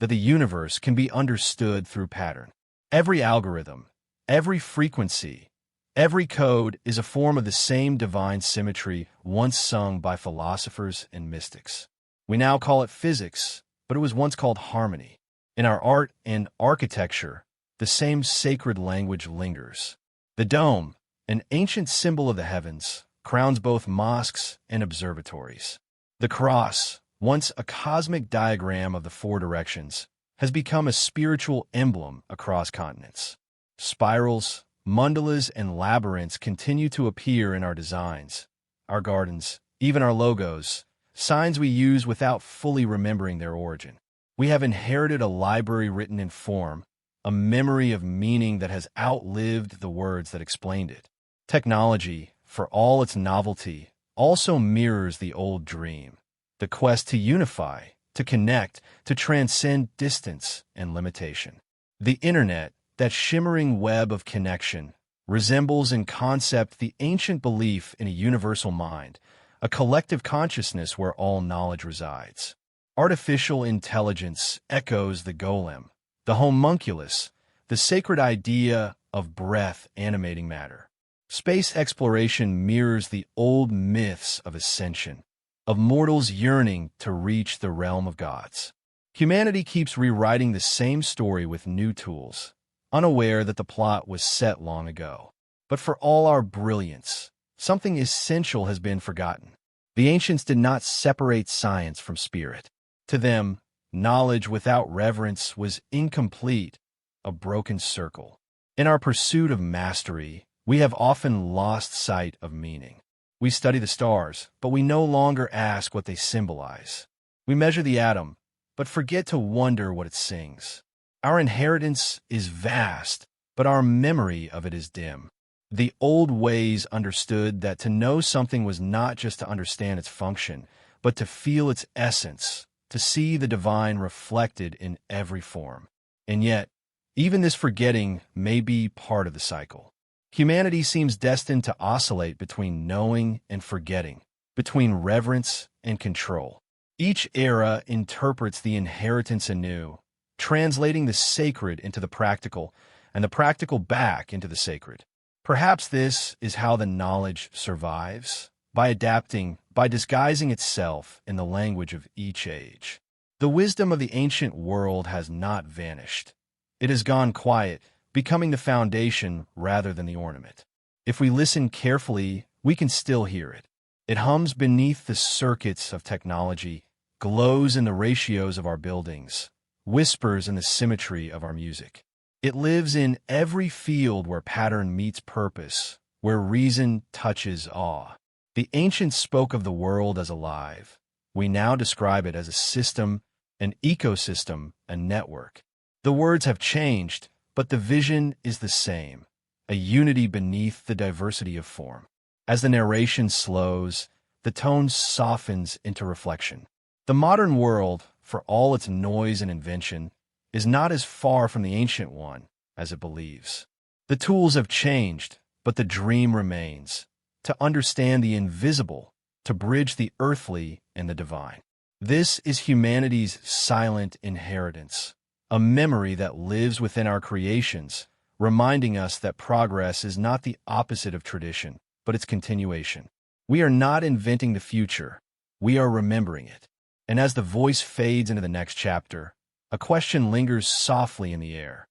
that the universe can be understood through pattern. Every algorithm, every frequency, every code is a form of the same divine symmetry once sung by philosophers and mystics. We now call it physics, but it was once called harmony. In our art and architecture, the same sacred language lingers. The dome, an ancient symbol of the heavens, crowns both mosques and observatories. The cross, once a cosmic diagram of the four directions, has become a spiritual emblem across continents. Spirals, mandalas, and labyrinths continue to appear in our designs, our gardens, even our logos, signs we use without fully remembering their origin. We have inherited a library written in form, a memory of meaning that has outlived the words that explained it. Technology, for all its novelty, also mirrors the old dream, the quest to unify, to connect, to transcend distance and limitation. The internet, that shimmering web of connection, resembles in concept the ancient belief in a universal mind, a collective consciousness where all knowledge resides. Artificial intelligence echoes the golem, the homunculus, the sacred idea of breath animating matter. Space exploration mirrors the old myths of ascension, of mortals yearning to reach the realm of gods. Humanity keeps rewriting the same story with new tools, unaware that the plot was set long ago. But for all our brilliance, something essential has been forgotten. The ancients did not separate science from spirit. To them, knowledge without reverence was incomplete, a broken circle. In our pursuit of mastery, we have often lost sight of meaning. We study the stars, but we no longer ask what they symbolize. We measure the atom, but forget to wonder what it sings. Our inheritance is vast, but our memory of it is dim. The old ways understood that to know something was not just to understand its function, but to feel its essence, to see the divine reflected in every form. And yet, even this forgetting may be part of the cycle. Humanity seems destined to oscillate between knowing and forgetting, between reverence and control. Each era interprets the inheritance anew, translating the sacred into the practical, and the practical back into the sacred. Perhaps this is how the knowledge survives, by adapting, by disguising itself in the language of each age. The wisdom of the ancient world has not vanished. It has gone quiet, becoming the foundation rather than the ornament. If we listen carefully, we can still hear it. It hums beneath the circuits of technology, glows in the ratios of our buildings, whispers in the symmetry of our music. It lives in every field where pattern meets purpose, where reason touches awe. The ancients spoke of the world as alive. We now describe it as a system, an ecosystem, a network. The words have changed, but the vision is the same, a unity beneath the diversity of form. As the narration slows, the tone softens into reflection. The modern world, for all its noise and invention, is not as far from the ancient one as it believes. The tools have changed, but the dream remains, to understand the invisible, to bridge the earthly and the divine. This is humanity's silent inheritance, a memory that lives within our creations, reminding us that progress is not the opposite of tradition, but its continuation. We are not inventing the future, we are remembering it. And as the voice fades into the next chapter, a question lingers softly in the air.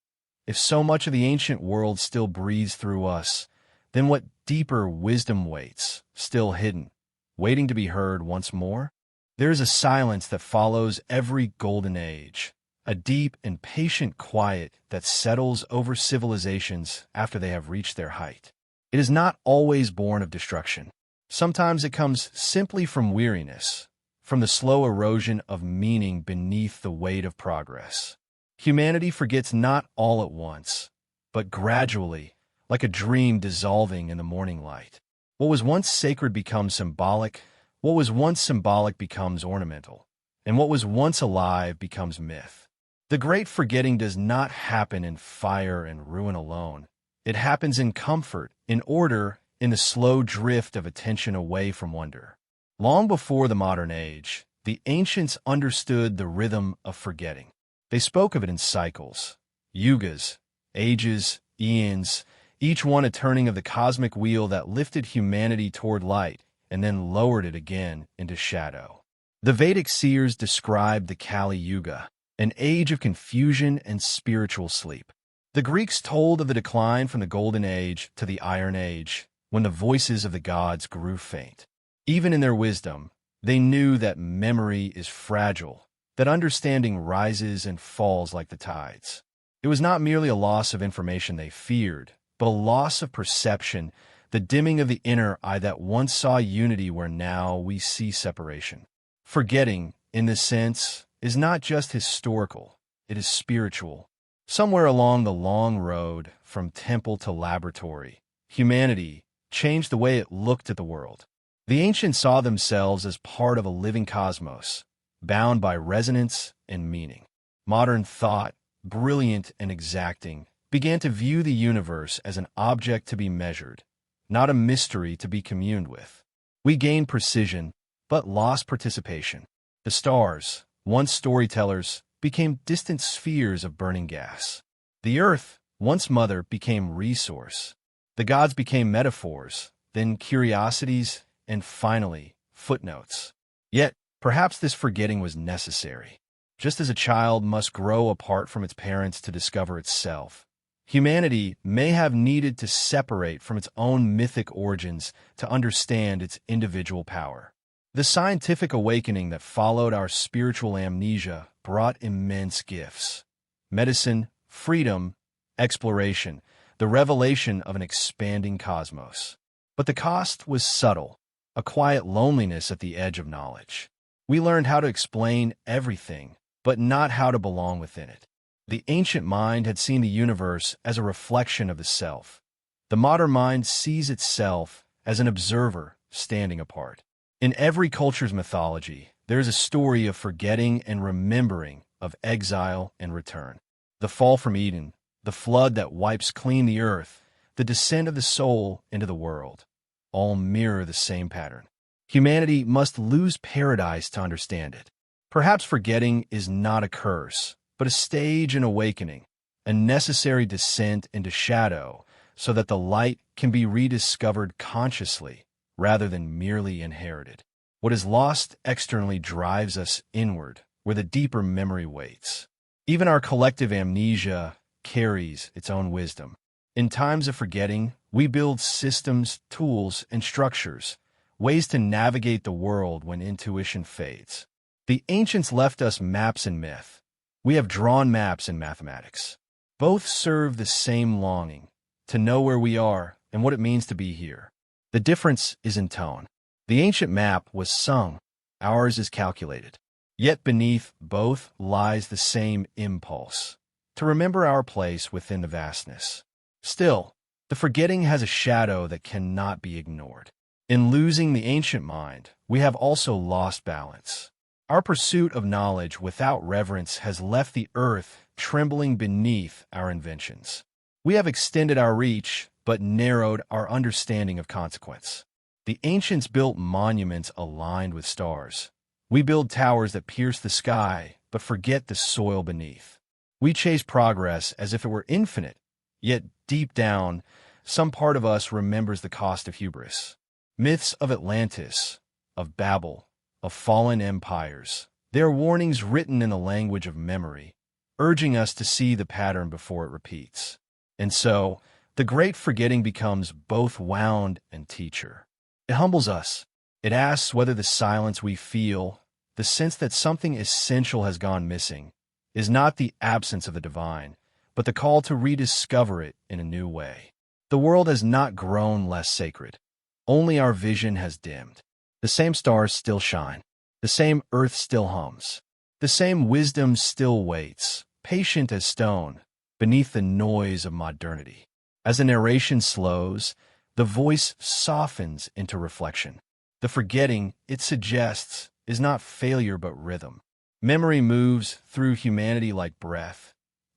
If so much of the ancient world still breathes through us, then what deeper wisdom waits, still hidden, waiting to be heard once more? There is a silence that follows every golden age, a deep and patient quiet that settles over civilizations after they have reached their height. It is not always born of destruction. Sometimes it comes simply from weariness, from the slow erosion of meaning beneath the weight of progress. Humanity forgets not all at once, but gradually, like a dream dissolving in the morning light. What was once sacred becomes symbolic, what was once symbolic becomes ornamental, and what was once alive becomes myth. The great forgetting does not happen in fire and ruin alone. It happens in comfort, in order, in the slow drift of attention away from wonder. Long before the modern age, the ancients understood the rhythm of forgetting. They spoke of it in cycles, yugas, ages, eons, each one a turning of the cosmic wheel that lifted humanity toward light and then lowered it again into shadow. The Vedic seers described the Kali Yuga, an age of confusion and spiritual sleep. The Greeks told of the decline from the Golden Age to the Iron Age, when the voices of the gods grew faint. Even in their wisdom, they knew that memory is fragile, that understanding rises and falls like the tides. It was not merely a loss of information they feared, but a loss of perception, the dimming of the inner eye that once saw unity where now we see separation. Forgetting, in this sense, is not just historical, it is spiritual. Somewhere along the long road, from temple to laboratory, humanity changed the way it looked at the world. The ancients saw themselves as part of a living cosmos, bound by resonance and meaning. Modern thought, brilliant and exacting, began to view the universe as an object to be measured, not a mystery to be communed with. We gained precision, but lost participation. The stars, once storytellers, became distant spheres of burning gas. The earth, once mother, became resource. The gods became metaphors, then curiosities, and finally, footnotes. Yet, perhaps this forgetting was necessary. Just as a child must grow apart from its parents to discover itself, humanity may have needed to separate from its own mythic origins to understand its individual power. The scientific awakening that followed our spiritual amnesia brought immense gifts. Medicine, freedom, exploration, the revelation of an expanding cosmos. But the cost was subtle, a quiet loneliness at the edge of knowledge. We learned how to explain everything, but not how to belong within it. The ancient mind had seen the universe as a reflection of the self. The modern mind sees itself as an observer standing apart. In every culture's mythology, there is a story of forgetting and remembering, of exile and return. The fall from Eden, the flood that wipes clean the earth, the descent of the soul into the world, all mirror the same pattern. Humanity must lose paradise to understand it. Perhaps forgetting is not a curse, but a stage in awakening, a necessary descent into shadow so that the light can be rediscovered consciously rather than merely inherited. What is lost externally drives us inward, where the deeper memory waits. Even our collective amnesia carries its own wisdom. In times of forgetting, we build systems, tools, and structures, ways to navigate the world when intuition fades. The ancients left us maps in myth. We have drawn maps in mathematics. Both serve the same longing, to know where we are and what it means to be here. The difference is in tone. The ancient map was sung, ours is calculated. Yet beneath both lies the same impulse, to remember our place within the vastness. Still, the forgetting has a shadow that cannot be ignored. In losing the ancient mind, we have also lost balance. Our pursuit of knowledge without reverence has left the earth trembling beneath our inventions. We have extended our reach, but narrowed our understanding of consequence. The ancients built monuments aligned with stars. We build towers that pierce the sky, but forget the soil beneath. We chase progress as if it were infinite, yet deep down, some part of us remembers the cost of hubris. Myths of Atlantis, of Babel, of fallen empires, they are warnings written in the language of memory, urging us to see the pattern before it repeats. And so, the great forgetting becomes both wound and teacher. It humbles us. It asks whether the silence we feel, the sense that something essential has gone missing, is not the absence of the divine, but the call to rediscover it in a new way. The world has not grown less sacred. Only our vision has dimmed. The same stars still shine. The same earth still hums. The same wisdom still waits, patient as stone, beneath the noise of modernity. As the narration slows, the voice softens into reflection. The forgetting it suggests is not failure but rhythm. Memory moves through humanity like breath.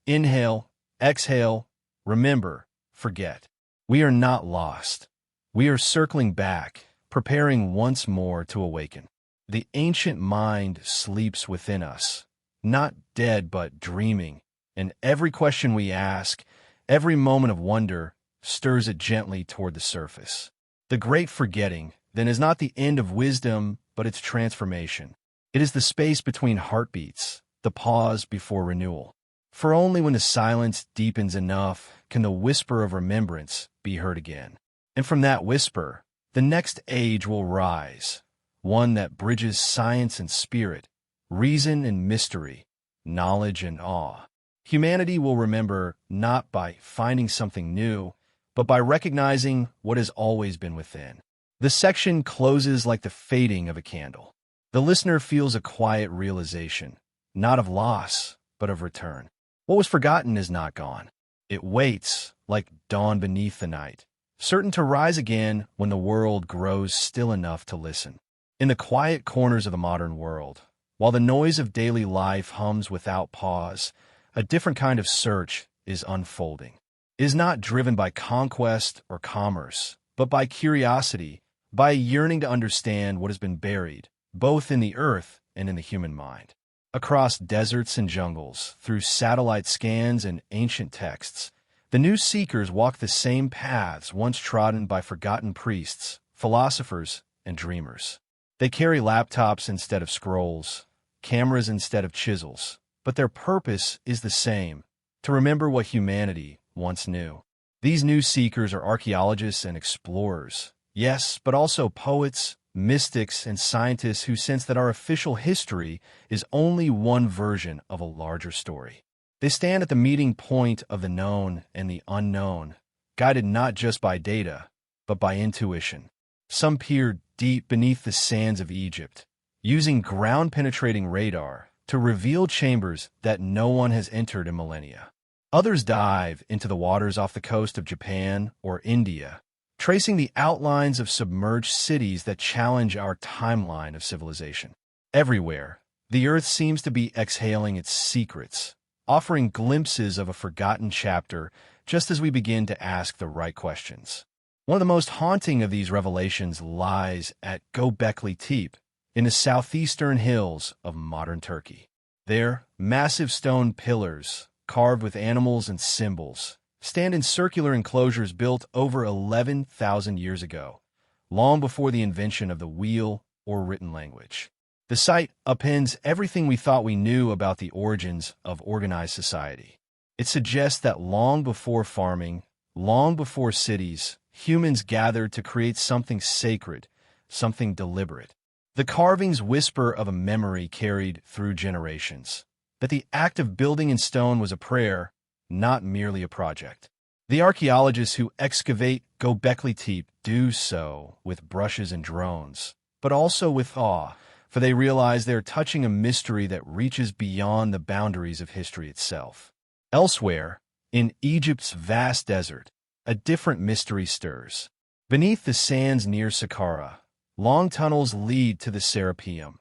Inhale, exhale, remember, forget. We are not lost. We are circling back, preparing once more to awaken. The ancient mind sleeps within us, not dead but dreaming, and every question we ask, every moment of wonder, stirs it gently toward the surface. The great forgetting, then, is not the end of wisdom, but its transformation. It is the space between heartbeats, the pause before renewal. For only when the silence deepens enough can the whisper of remembrance be heard again. And from that whisper, the next age will rise, one that bridges science and spirit, reason and mystery, knowledge and awe. Humanity will remember not by finding something new, but by recognizing what has always been within. The section closes like the fading of a candle. The listener feels a quiet realization, not of loss, but of return. What was forgotten is not gone. It waits, like dawn beneath the night, certain to rise again when the world grows still enough to listen. In the quiet corners of the modern world, while the noise of daily life hums without pause, a different kind of search is unfolding. It is not driven by conquest or commerce, but by curiosity, by a yearning to understand what has been buried, both in the earth and in the human mind. Across deserts and jungles, through satellite scans and ancient texts, the new seekers walk the same paths once trodden by forgotten priests, philosophers, and dreamers. They carry laptops instead of scrolls, cameras instead of chisels, but their purpose is the same: to remember what humanity once knew. These new seekers are archaeologists and explorers, yes, but also poets, mystics, and scientists who sense that our official history is only one version of a larger story. They stand at the meeting point of the known and the unknown, guided not just by data, but by intuition. Some peer deep beneath the sands of Egypt, using ground-penetrating radar to reveal chambers that no one has entered in millennia. Others dive into the waters off the coast of Japan or India, tracing the outlines of submerged cities that challenge our timeline of civilization. Everywhere, the Earth seems to be exhaling its secrets, offering glimpses of a forgotten chapter just as we begin to ask the right questions. One of the most haunting of these revelations lies at Göbekli Tepe, in the southeastern hills of modern Turkey. There, massive stone pillars, carved with animals and symbols, stand in circular enclosures built over 11,000 years ago, long before the invention of the wheel or written language. The site upends everything we thought we knew about the origins of organized society. It suggests that long before farming, long before cities, humans gathered to create something sacred, something deliberate. The carvings whisper of a memory carried through generations, that the act of building in stone was a prayer, not merely a project. The archaeologists who excavate Göbekli Tepe do so with brushes and drones, but also with awe, for they realize they're touching a mystery that reaches beyond the boundaries of history itself. Elsewhere, in Egypt's vast desert, a different mystery stirs. Beneath the sands near Saqqara, long tunnels lead to the Serapeum,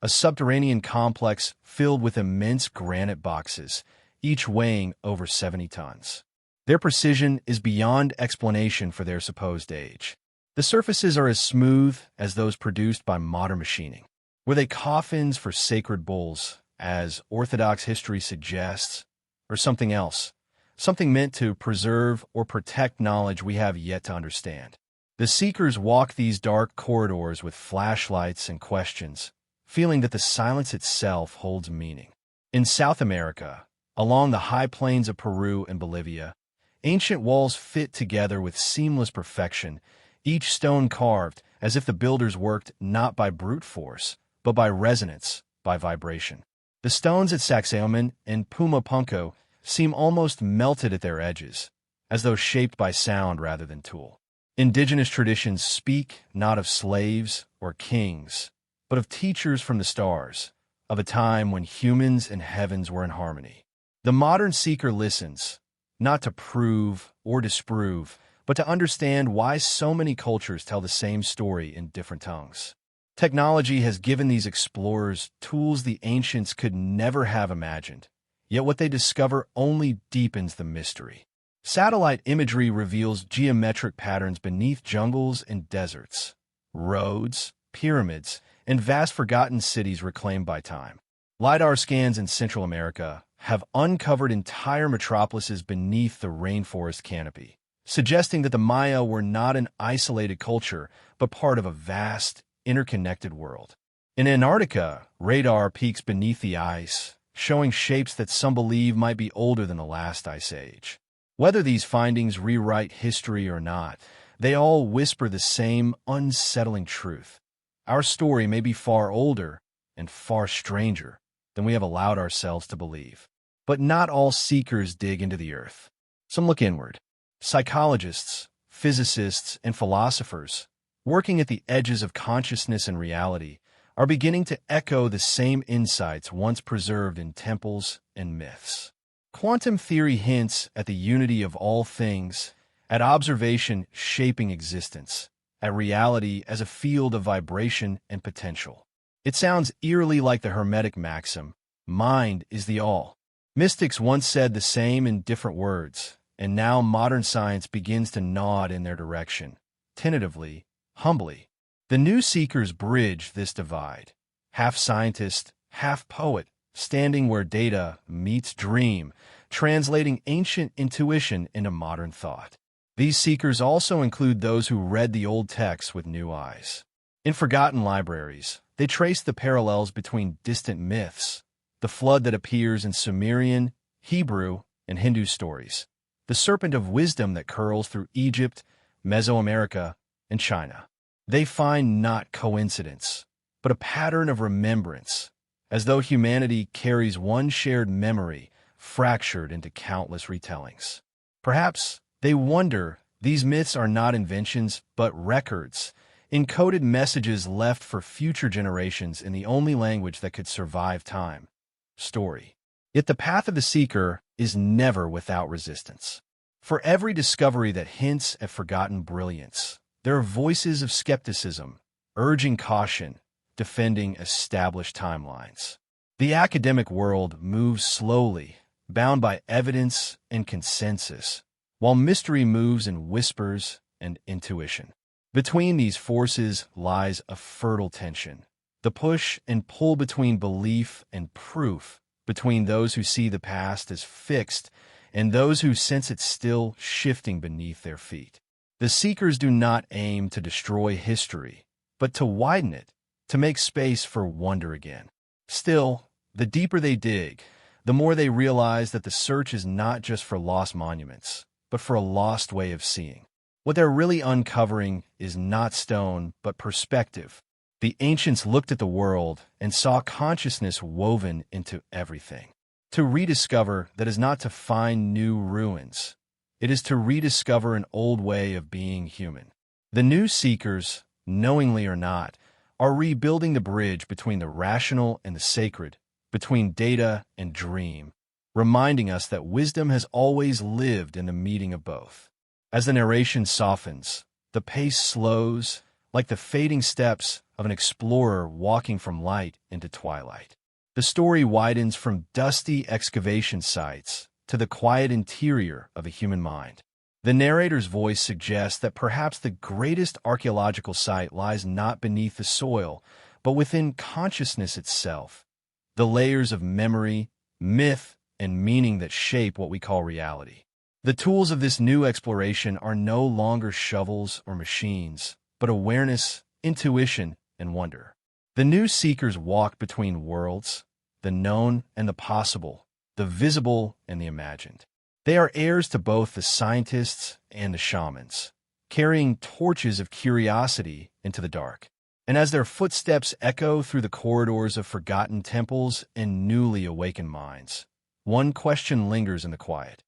a subterranean complex filled with immense granite boxes, each weighing over 70 tons. Their precision is beyond explanation for their supposed age. The surfaces are as smooth as those produced by modern machining. Were they coffins for sacred bulls, as Orthodox history suggests, or something else, something meant to preserve or protect knowledge we have yet to understand? The seekers walk these dark corridors with flashlights and questions, feeling that the silence itself holds meaning. In South America, along the high plains of Peru and Bolivia, ancient walls fit together with seamless perfection, each stone carved as if the builders worked not by brute force, but by resonance, by vibration. The stones at Sacsayhuaman and Pumapunku seem almost melted at their edges, as though shaped by sound rather than tool. Indigenous traditions speak not of slaves or kings, but of teachers from the stars, of a time when humans and heavens were in harmony. The modern seeker listens, not to prove or disprove, but to understand why so many cultures tell the same story in different tongues. Technology has given these explorers tools the ancients could never have imagined, yet what they discover only deepens the mystery. Satellite imagery reveals geometric patterns beneath jungles and deserts, roads, pyramids, and vast forgotten cities reclaimed by time. LiDAR scans in Central America have uncovered entire metropolises beneath the rainforest canopy, suggesting that the Maya were not an isolated culture, but part of a vast, interconnected world. In Antarctica, radar peeks beneath the ice, showing shapes that some believe might be older than the last ice age. Whether these findings rewrite history or not, they all whisper the same unsettling truth. Our story may be far older and far stranger than we have allowed ourselves to believe. But not all seekers dig into the earth. Some look inward. Psychologists, physicists, and philosophers, working at the edges of consciousness and reality, are beginning to echo the same insights once preserved in temples and myths. Quantum theory hints at the unity of all things, at observation shaping existence, at reality as a field of vibration and potential. It sounds eerily like the Hermetic maxim, mind is the all. Mystics once said the same in different words, and now modern science begins to nod in their direction, tentatively, humbly. The new seekers bridge this divide, half scientist, half poet, standing where data meets dream, translating ancient intuition into modern thought. These seekers also include those who read the old texts with new eyes. In forgotten libraries, they trace the parallels between distant myths, the flood that appears in Sumerian, Hebrew, and Hindu stories, the serpent of wisdom that curls through Egypt, Mesoamerica, and China. They find not coincidence, but a pattern of remembrance, as though humanity carries one shared memory fractured into countless retellings. Perhaps they wonder these myths are not inventions, but records, encoded messages left for future generations in the only language that could survive time: story. Yet the path of the seeker is never without resistance. For every discovery that hints at forgotten brilliance, there are voices of skepticism, urging caution, defending established timelines. The academic world moves slowly, bound by evidence and consensus, while mystery moves in whispers and intuition. Between these forces lies a fertile tension, the push and pull between belief and proof, between those who see the past as fixed and those who sense it still shifting beneath their feet. The seekers do not aim to destroy history, but to widen it, to make space for wonder again. Still, the deeper they dig, the more they realize that the search is not just for lost monuments, but for a lost way of seeing. What they're really uncovering is not stone, but perspective. The ancients looked at the world and saw consciousness woven into everything. To rediscover that is not to find new ruins. It is to rediscover an old way of being human. The new seekers, knowingly or not, are rebuilding the bridge between the rational and the sacred, between data and dream, reminding us that wisdom has always lived in the meeting of both. As the narration softens, the pace slows, like the fading steps of an explorer walking from light into twilight. The story widens from dusty excavation sites to the quiet interior of a human mind. The narrator's voice suggests that perhaps the greatest archaeological site lies not beneath the soil, but within consciousness itself, the layers of memory, myth, and meaning that shape what we call reality. The tools of this new exploration are no longer shovels or machines, but awareness, intuition, and wonder. The new seekers walk between worlds, the known and the possible, the visible and the imagined. They are heirs to both the scientists and the shamans, carrying torches of curiosity into the dark. And as their footsteps echo through the corridors of forgotten temples and newly awakened minds, one question lingers in the quiet.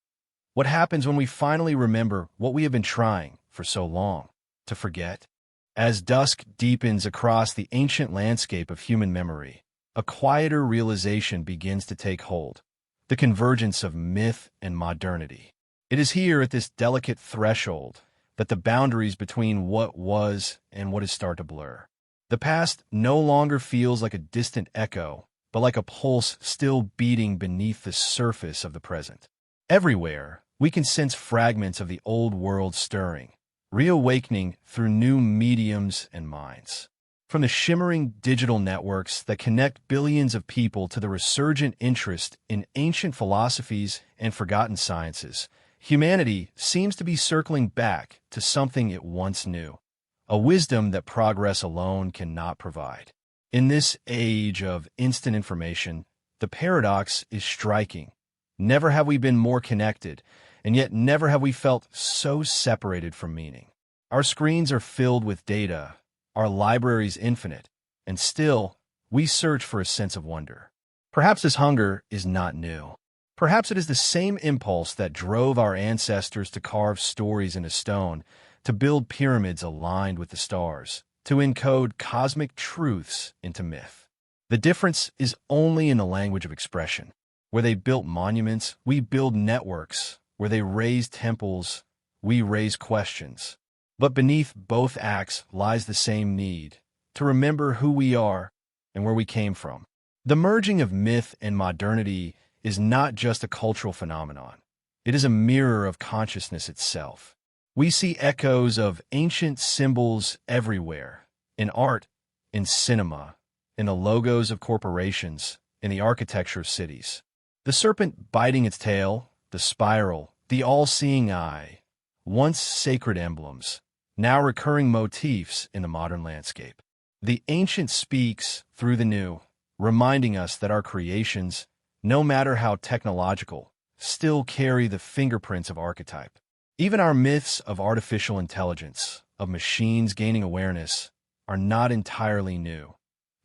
What happens when we finally remember what we have been trying for so long to forget? As dusk deepens across the ancient landscape of human memory, a quieter realization begins to take hold: the convergence of myth and modernity. It is here at this delicate threshold that the boundaries between what was and what is start to blur. The past no longer feels like a distant echo, but like a pulse still beating beneath the surface of the present. Everywhere, we can sense fragments of the old world stirring, reawakening through new mediums and minds. From the shimmering digital networks that connect billions of people to the resurgent interest in ancient philosophies and forgotten sciences, humanity seems to be circling back to something it once knew, a wisdom that progress alone cannot provide. In this age of instant information, the paradox is striking. Never have we been more connected, and yet never have we felt so separated from meaning. Our screens are filled with data, our libraries infinite, and still, we search for a sense of wonder. Perhaps this hunger is not new. Perhaps it is the same impulse that drove our ancestors to carve stories into stone, to build pyramids aligned with the stars, to encode cosmic truths into myth. The difference is only in the language of expression. Where they built monuments, we build networks. Where they raised temples, we raise questions. But beneath both acts lies the same need, to remember who we are and where we came from. The merging of myth and modernity is not just a cultural phenomenon. It is a mirror of consciousness itself. We see echoes of ancient symbols everywhere, in art, in cinema, in the logos of corporations, in the architecture of cities. The serpent biting its tail, the spiral, the all-seeing eye, once sacred emblems, now recurring motifs in the modern landscape. The ancient speaks through the new, reminding us that our creations, no matter how technological, still carry the fingerprints of archetype. Even our myths of artificial intelligence, of machines gaining awareness, are not entirely new.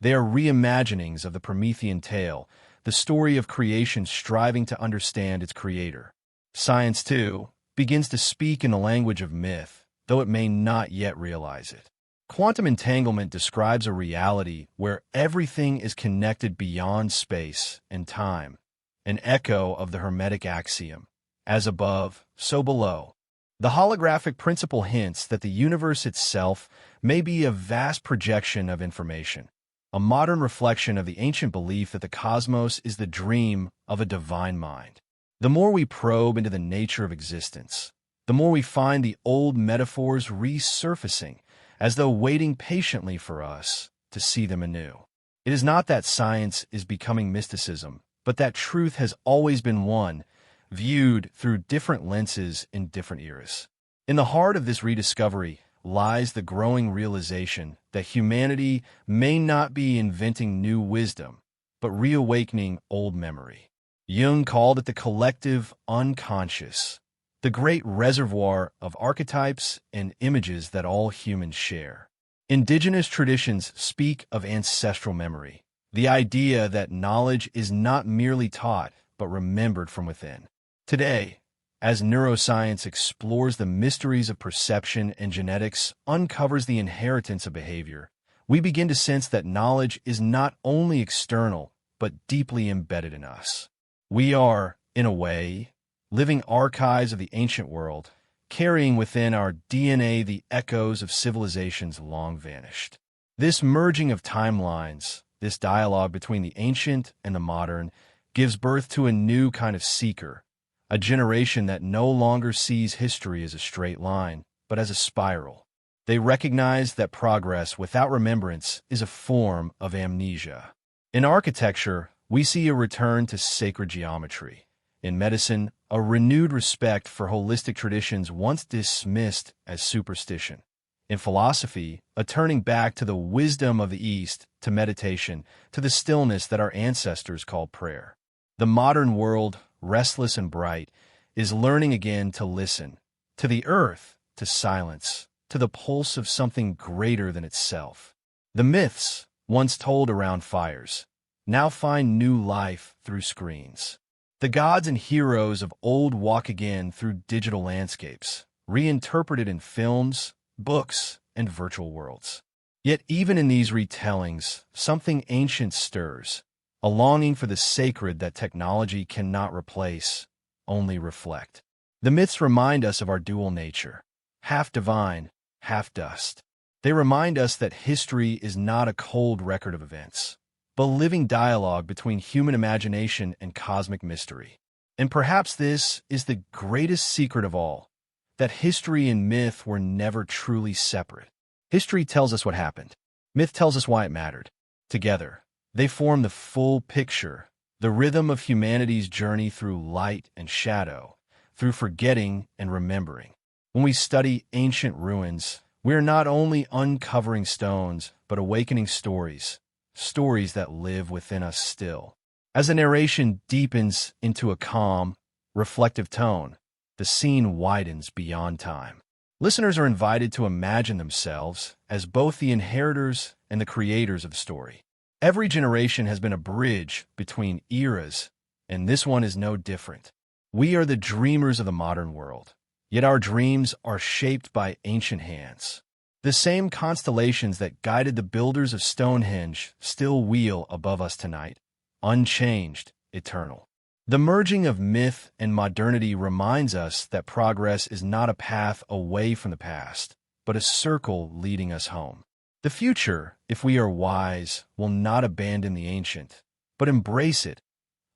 They are reimaginings of the Promethean tale, the story of creation striving to understand its creator. Science, too, begins to speak in the language of myth, though it may not yet realize it. Quantum entanglement describes a reality where everything is connected beyond space and time, an echo of the Hermetic axiom, as above, so below. The holographic principle hints that the universe itself may be a vast projection of information, a modern reflection of the ancient belief that the cosmos is the dream of a divine mind. The more we probe into the nature of existence, the more we find the old metaphors resurfacing, as though waiting patiently for us to see them anew. It is not that science is becoming mysticism, but that truth has always been one, viewed through different lenses in different eras. In the heart of this rediscovery lies the growing realization that humanity may not be inventing new wisdom, but reawakening old memory. Jung called it the collective unconscious, the great reservoir of archetypes and images that all humans share. Indigenous traditions speak of ancestral memory, the idea that knowledge is not merely taught, but remembered from within. Today, as neuroscience explores the mysteries of perception and genetics uncovers the inheritance of behavior, we begin to sense that knowledge is not only external, but deeply embedded in us. We are, in a way, living archives of the ancient world, carrying within our DNA the echoes of civilizations long vanished. This merging of timelines, this dialogue between the ancient and the modern, gives birth to a new kind of seeker, a generation that no longer sees history as a straight line, but as a spiral. They recognize that progress without remembrance is a form of amnesia. In architecture, we see a return to sacred geometry. In medicine, a renewed respect for holistic traditions once dismissed as superstition. In philosophy, a turning back to the wisdom of the East, to meditation, to the stillness that our ancestors called prayer. The modern world, restless and bright, is learning again to listen, to the earth, to silence, to the pulse of something greater than itself. The myths, once told around fires, now find new life through screens. The gods and heroes of old walk again through digital landscapes, reinterpreted in films, books, and virtual worlds. Yet even in these retellings, something ancient stirs, a longing for the sacred that technology cannot replace, only reflect. The myths remind us of our dual nature, half divine, half dust. They remind us that history is not a cold record of events, but a living dialogue between human imagination and cosmic mystery. And perhaps this is the greatest secret of all, that history and myth were never truly separate. History tells us what happened. Myth tells us why it mattered. Together, they form the full picture, the rhythm of humanity's journey through light and shadow, through forgetting and remembering. When we study ancient ruins, we are not only uncovering stones, but awakening stories, stories that live within us still. As the narration deepens into a calm, reflective tone, the scene widens beyond time. Listeners are invited to imagine themselves as both the inheritors and the creators of the story. Every generation has been a bridge between eras, and this one is no different. We are the dreamers of the modern world, yet our dreams are shaped by ancient hands. The same constellations that guided the builders of Stonehenge still wheel above us tonight, unchanged, eternal. The merging of myth and modernity reminds us that progress is not a path away from the past, but a circle leading us home. The future, if we are wise, will not abandon the ancient, but embrace it,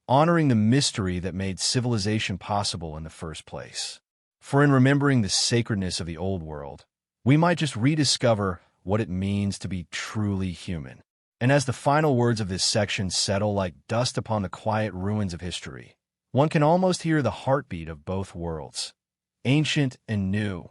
honoring the mystery that made civilization possible in the first place. For in remembering the sacredness of the old world, we might just rediscover what it means to be truly human. And as the final words of this section settle like dust upon the quiet ruins of history, one can almost hear the heartbeat of both worlds, ancient and new,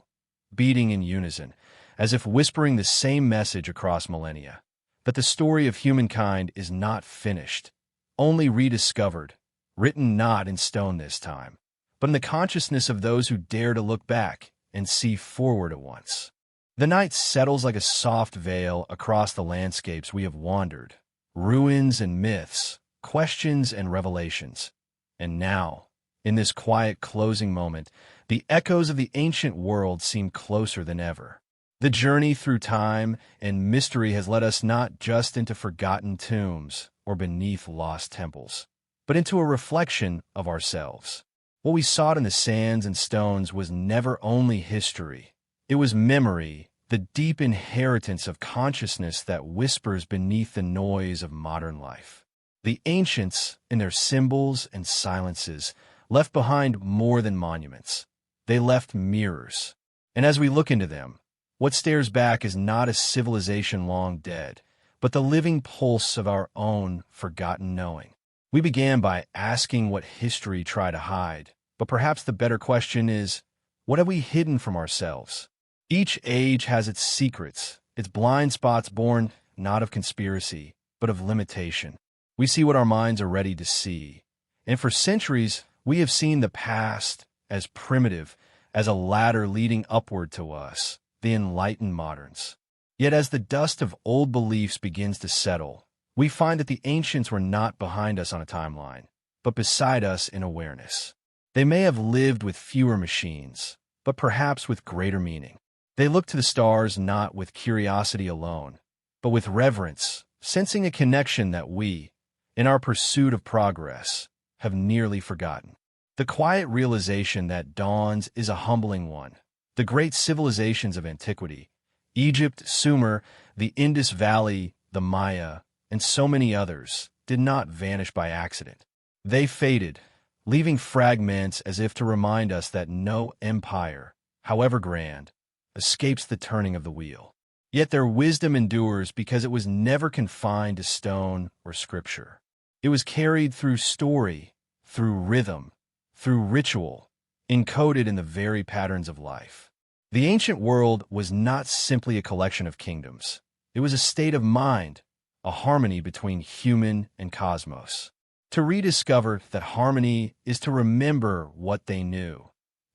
beating in unison, as if whispering the same message across millennia, that the story of humankind is not finished, only rediscovered, written not in stone this time, but in the consciousness of those who dare to look back and see forward at once. The night settles like a soft veil across the landscapes we have wandered, ruins and myths, questions and revelations. And now, in this quiet closing moment, the echoes of the ancient world seem closer than ever. The journey through time and mystery has led us not just into forgotten tombs or beneath lost temples, but into a reflection of ourselves. What we sought in the sands and stones was never only history. It was memory, the deep inheritance of consciousness that whispers beneath the noise of modern life. The ancients, in their symbols and silences, left behind more than monuments. They left mirrors. And as we look into them, what stares back is not a civilization long dead, but the living pulse of our own forgotten knowing. We began by asking what history tried to hide, but perhaps the better question is, what have we hidden from ourselves? Each age has its secrets, its blind spots born not of conspiracy, but of limitation. We see what our minds are ready to see, and for centuries we have seen the past as primitive, as a ladder leading upward to us, the enlightened moderns. Yet as the dust of old beliefs begins to settle, we find that the ancients were not behind us on a timeline, but beside us in awareness. They may have lived with fewer machines, but perhaps with greater meaning. They looked to the stars not with curiosity alone, but with reverence, sensing a connection that we, in our pursuit of progress, have nearly forgotten. The quiet realization that dawns is a humbling one. The great civilizations of antiquity, Egypt, Sumer, the Indus Valley, the Maya, and so many others, did not vanish by accident. They faded, leaving fragments as if to remind us that no empire, however grand, escapes the turning of the wheel. Yet their wisdom endures because it was never confined to stone or scripture. It was carried through story, through rhythm, through ritual, encoded in the very patterns of life. The ancient world was not simply a collection of kingdoms. It was a state of mind, a harmony between human and cosmos. To rediscover that harmony is to remember what they knew,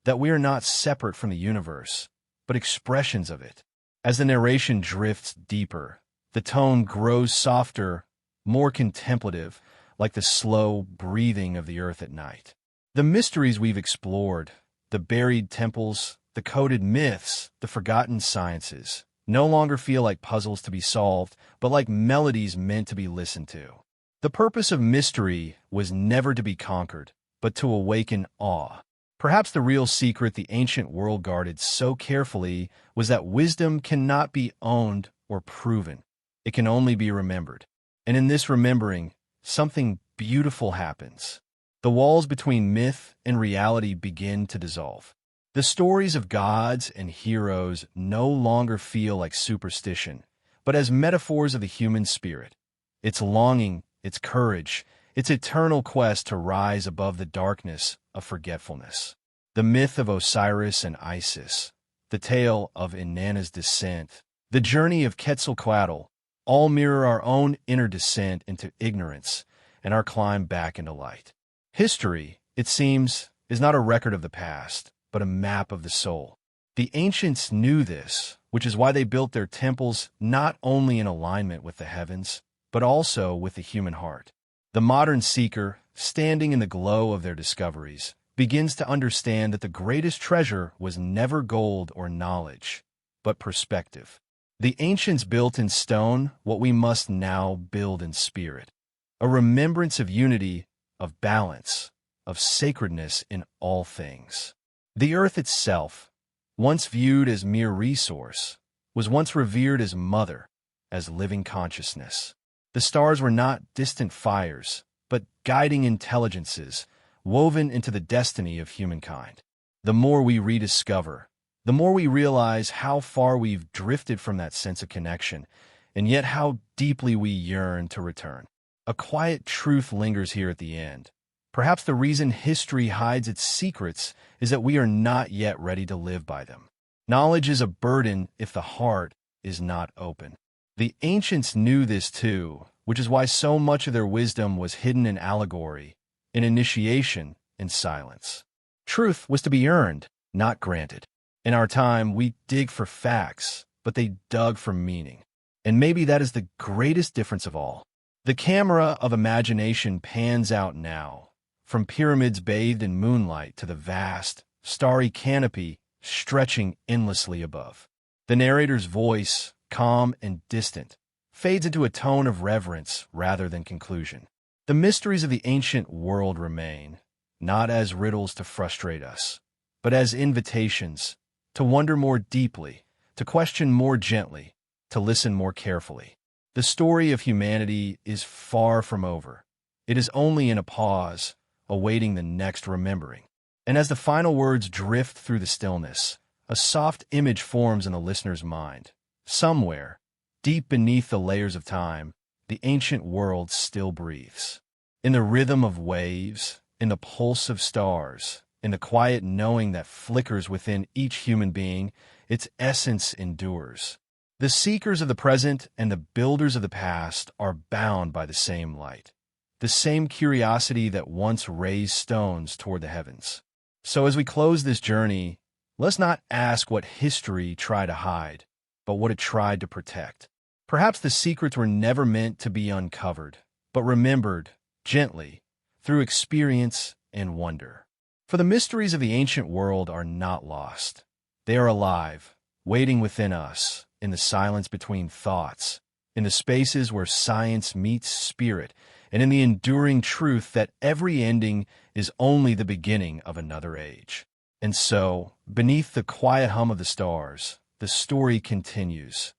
that we are not separate from the universe, but expressions of it. As the narration drifts deeper, the tone grows softer, more contemplative, like the slow breathing of the earth at night. The mysteries we've explored, the buried temples, the coded myths, the forgotten sciences, no longer feel like puzzles to be solved, but like melodies meant to be listened to. The purpose of mystery was never to be conquered, but to awaken awe. Perhaps the real secret the ancient world guarded so carefully was that wisdom cannot be owned or proven. It can only be remembered. And in this remembering, something beautiful happens. The walls between myth and reality begin to dissolve. The stories of gods and heroes no longer feel like superstition, but as metaphors of the human spirit. Its longing, its courage, its eternal quest to rise above the darkness of forgetfulness. The myth of Osiris and Isis, the tale of Inanna's descent, the journey of Quetzalcoatl, all mirror our own inner descent into ignorance and our climb back into light. History, it seems, is not a record of the past, but a map of the soul. The ancients knew this, which is why they built their temples not only in alignment with the heavens, but also with the human heart. The modern seeker, standing in the glow of their discoveries, begins to understand that the greatest treasure was never gold or knowledge, but perspective. The ancients built in stone what we must now build in spirit, a remembrance of unity, of balance, of sacredness in all things. The earth itself, once viewed as mere resource, was once revered as mother, as living consciousness. The stars were not distant fires, but guiding intelligences woven into the destiny of humankind. The more we rediscover, the more we realize how far we've drifted from that sense of connection, and yet how deeply we yearn to return. A quiet truth lingers here at the end. Perhaps the reason history hides its secrets is that we are not yet ready to live by them. Knowledge is a burden if the heart is not open. The ancients knew this too, which is why so much of their wisdom was hidden in allegory, in initiation, in silence. Truth was to be earned, not granted. In our time, we dig for facts, but they dug for meaning. And maybe that is the greatest difference of all. The camera of imagination pans out now, from pyramids bathed in moonlight to the vast, starry canopy stretching endlessly above. The narrator's voice, calm and distant, fades into a tone of reverence rather than conclusion. The mysteries of the ancient world remain, not as riddles to frustrate us, but as invitations to wonder more deeply, to question more gently, to listen more carefully. The story of humanity is far from over. It is only in a pause, awaiting the next remembering. And as the final words drift through the stillness, a soft image forms in the listener's mind. Somewhere, deep beneath the layers of time, the ancient world still breathes. In the rhythm of waves, in the pulse of stars, in the quiet knowing that flickers within each human being, its essence endures. The seekers of the present and the builders of the past are bound by the same light, the same curiosity that once raised stones toward the heavens. So as we close this journey, let's not ask what history tried to hide, but what it tried to protect. Perhaps the secrets were never meant to be uncovered, but remembered gently through experience and wonder. For the mysteries of the ancient world are not lost. They are alive, waiting within us, in the silence between thoughts, in the spaces where science meets spirit, and in the enduring truth that every ending is only the beginning of another age. And so, beneath the quiet hum of the stars, the story continues,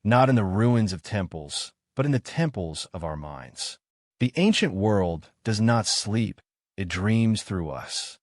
not in the ruins of temples, but in the temples of our minds. The ancient world does not sleep, it dreams through us.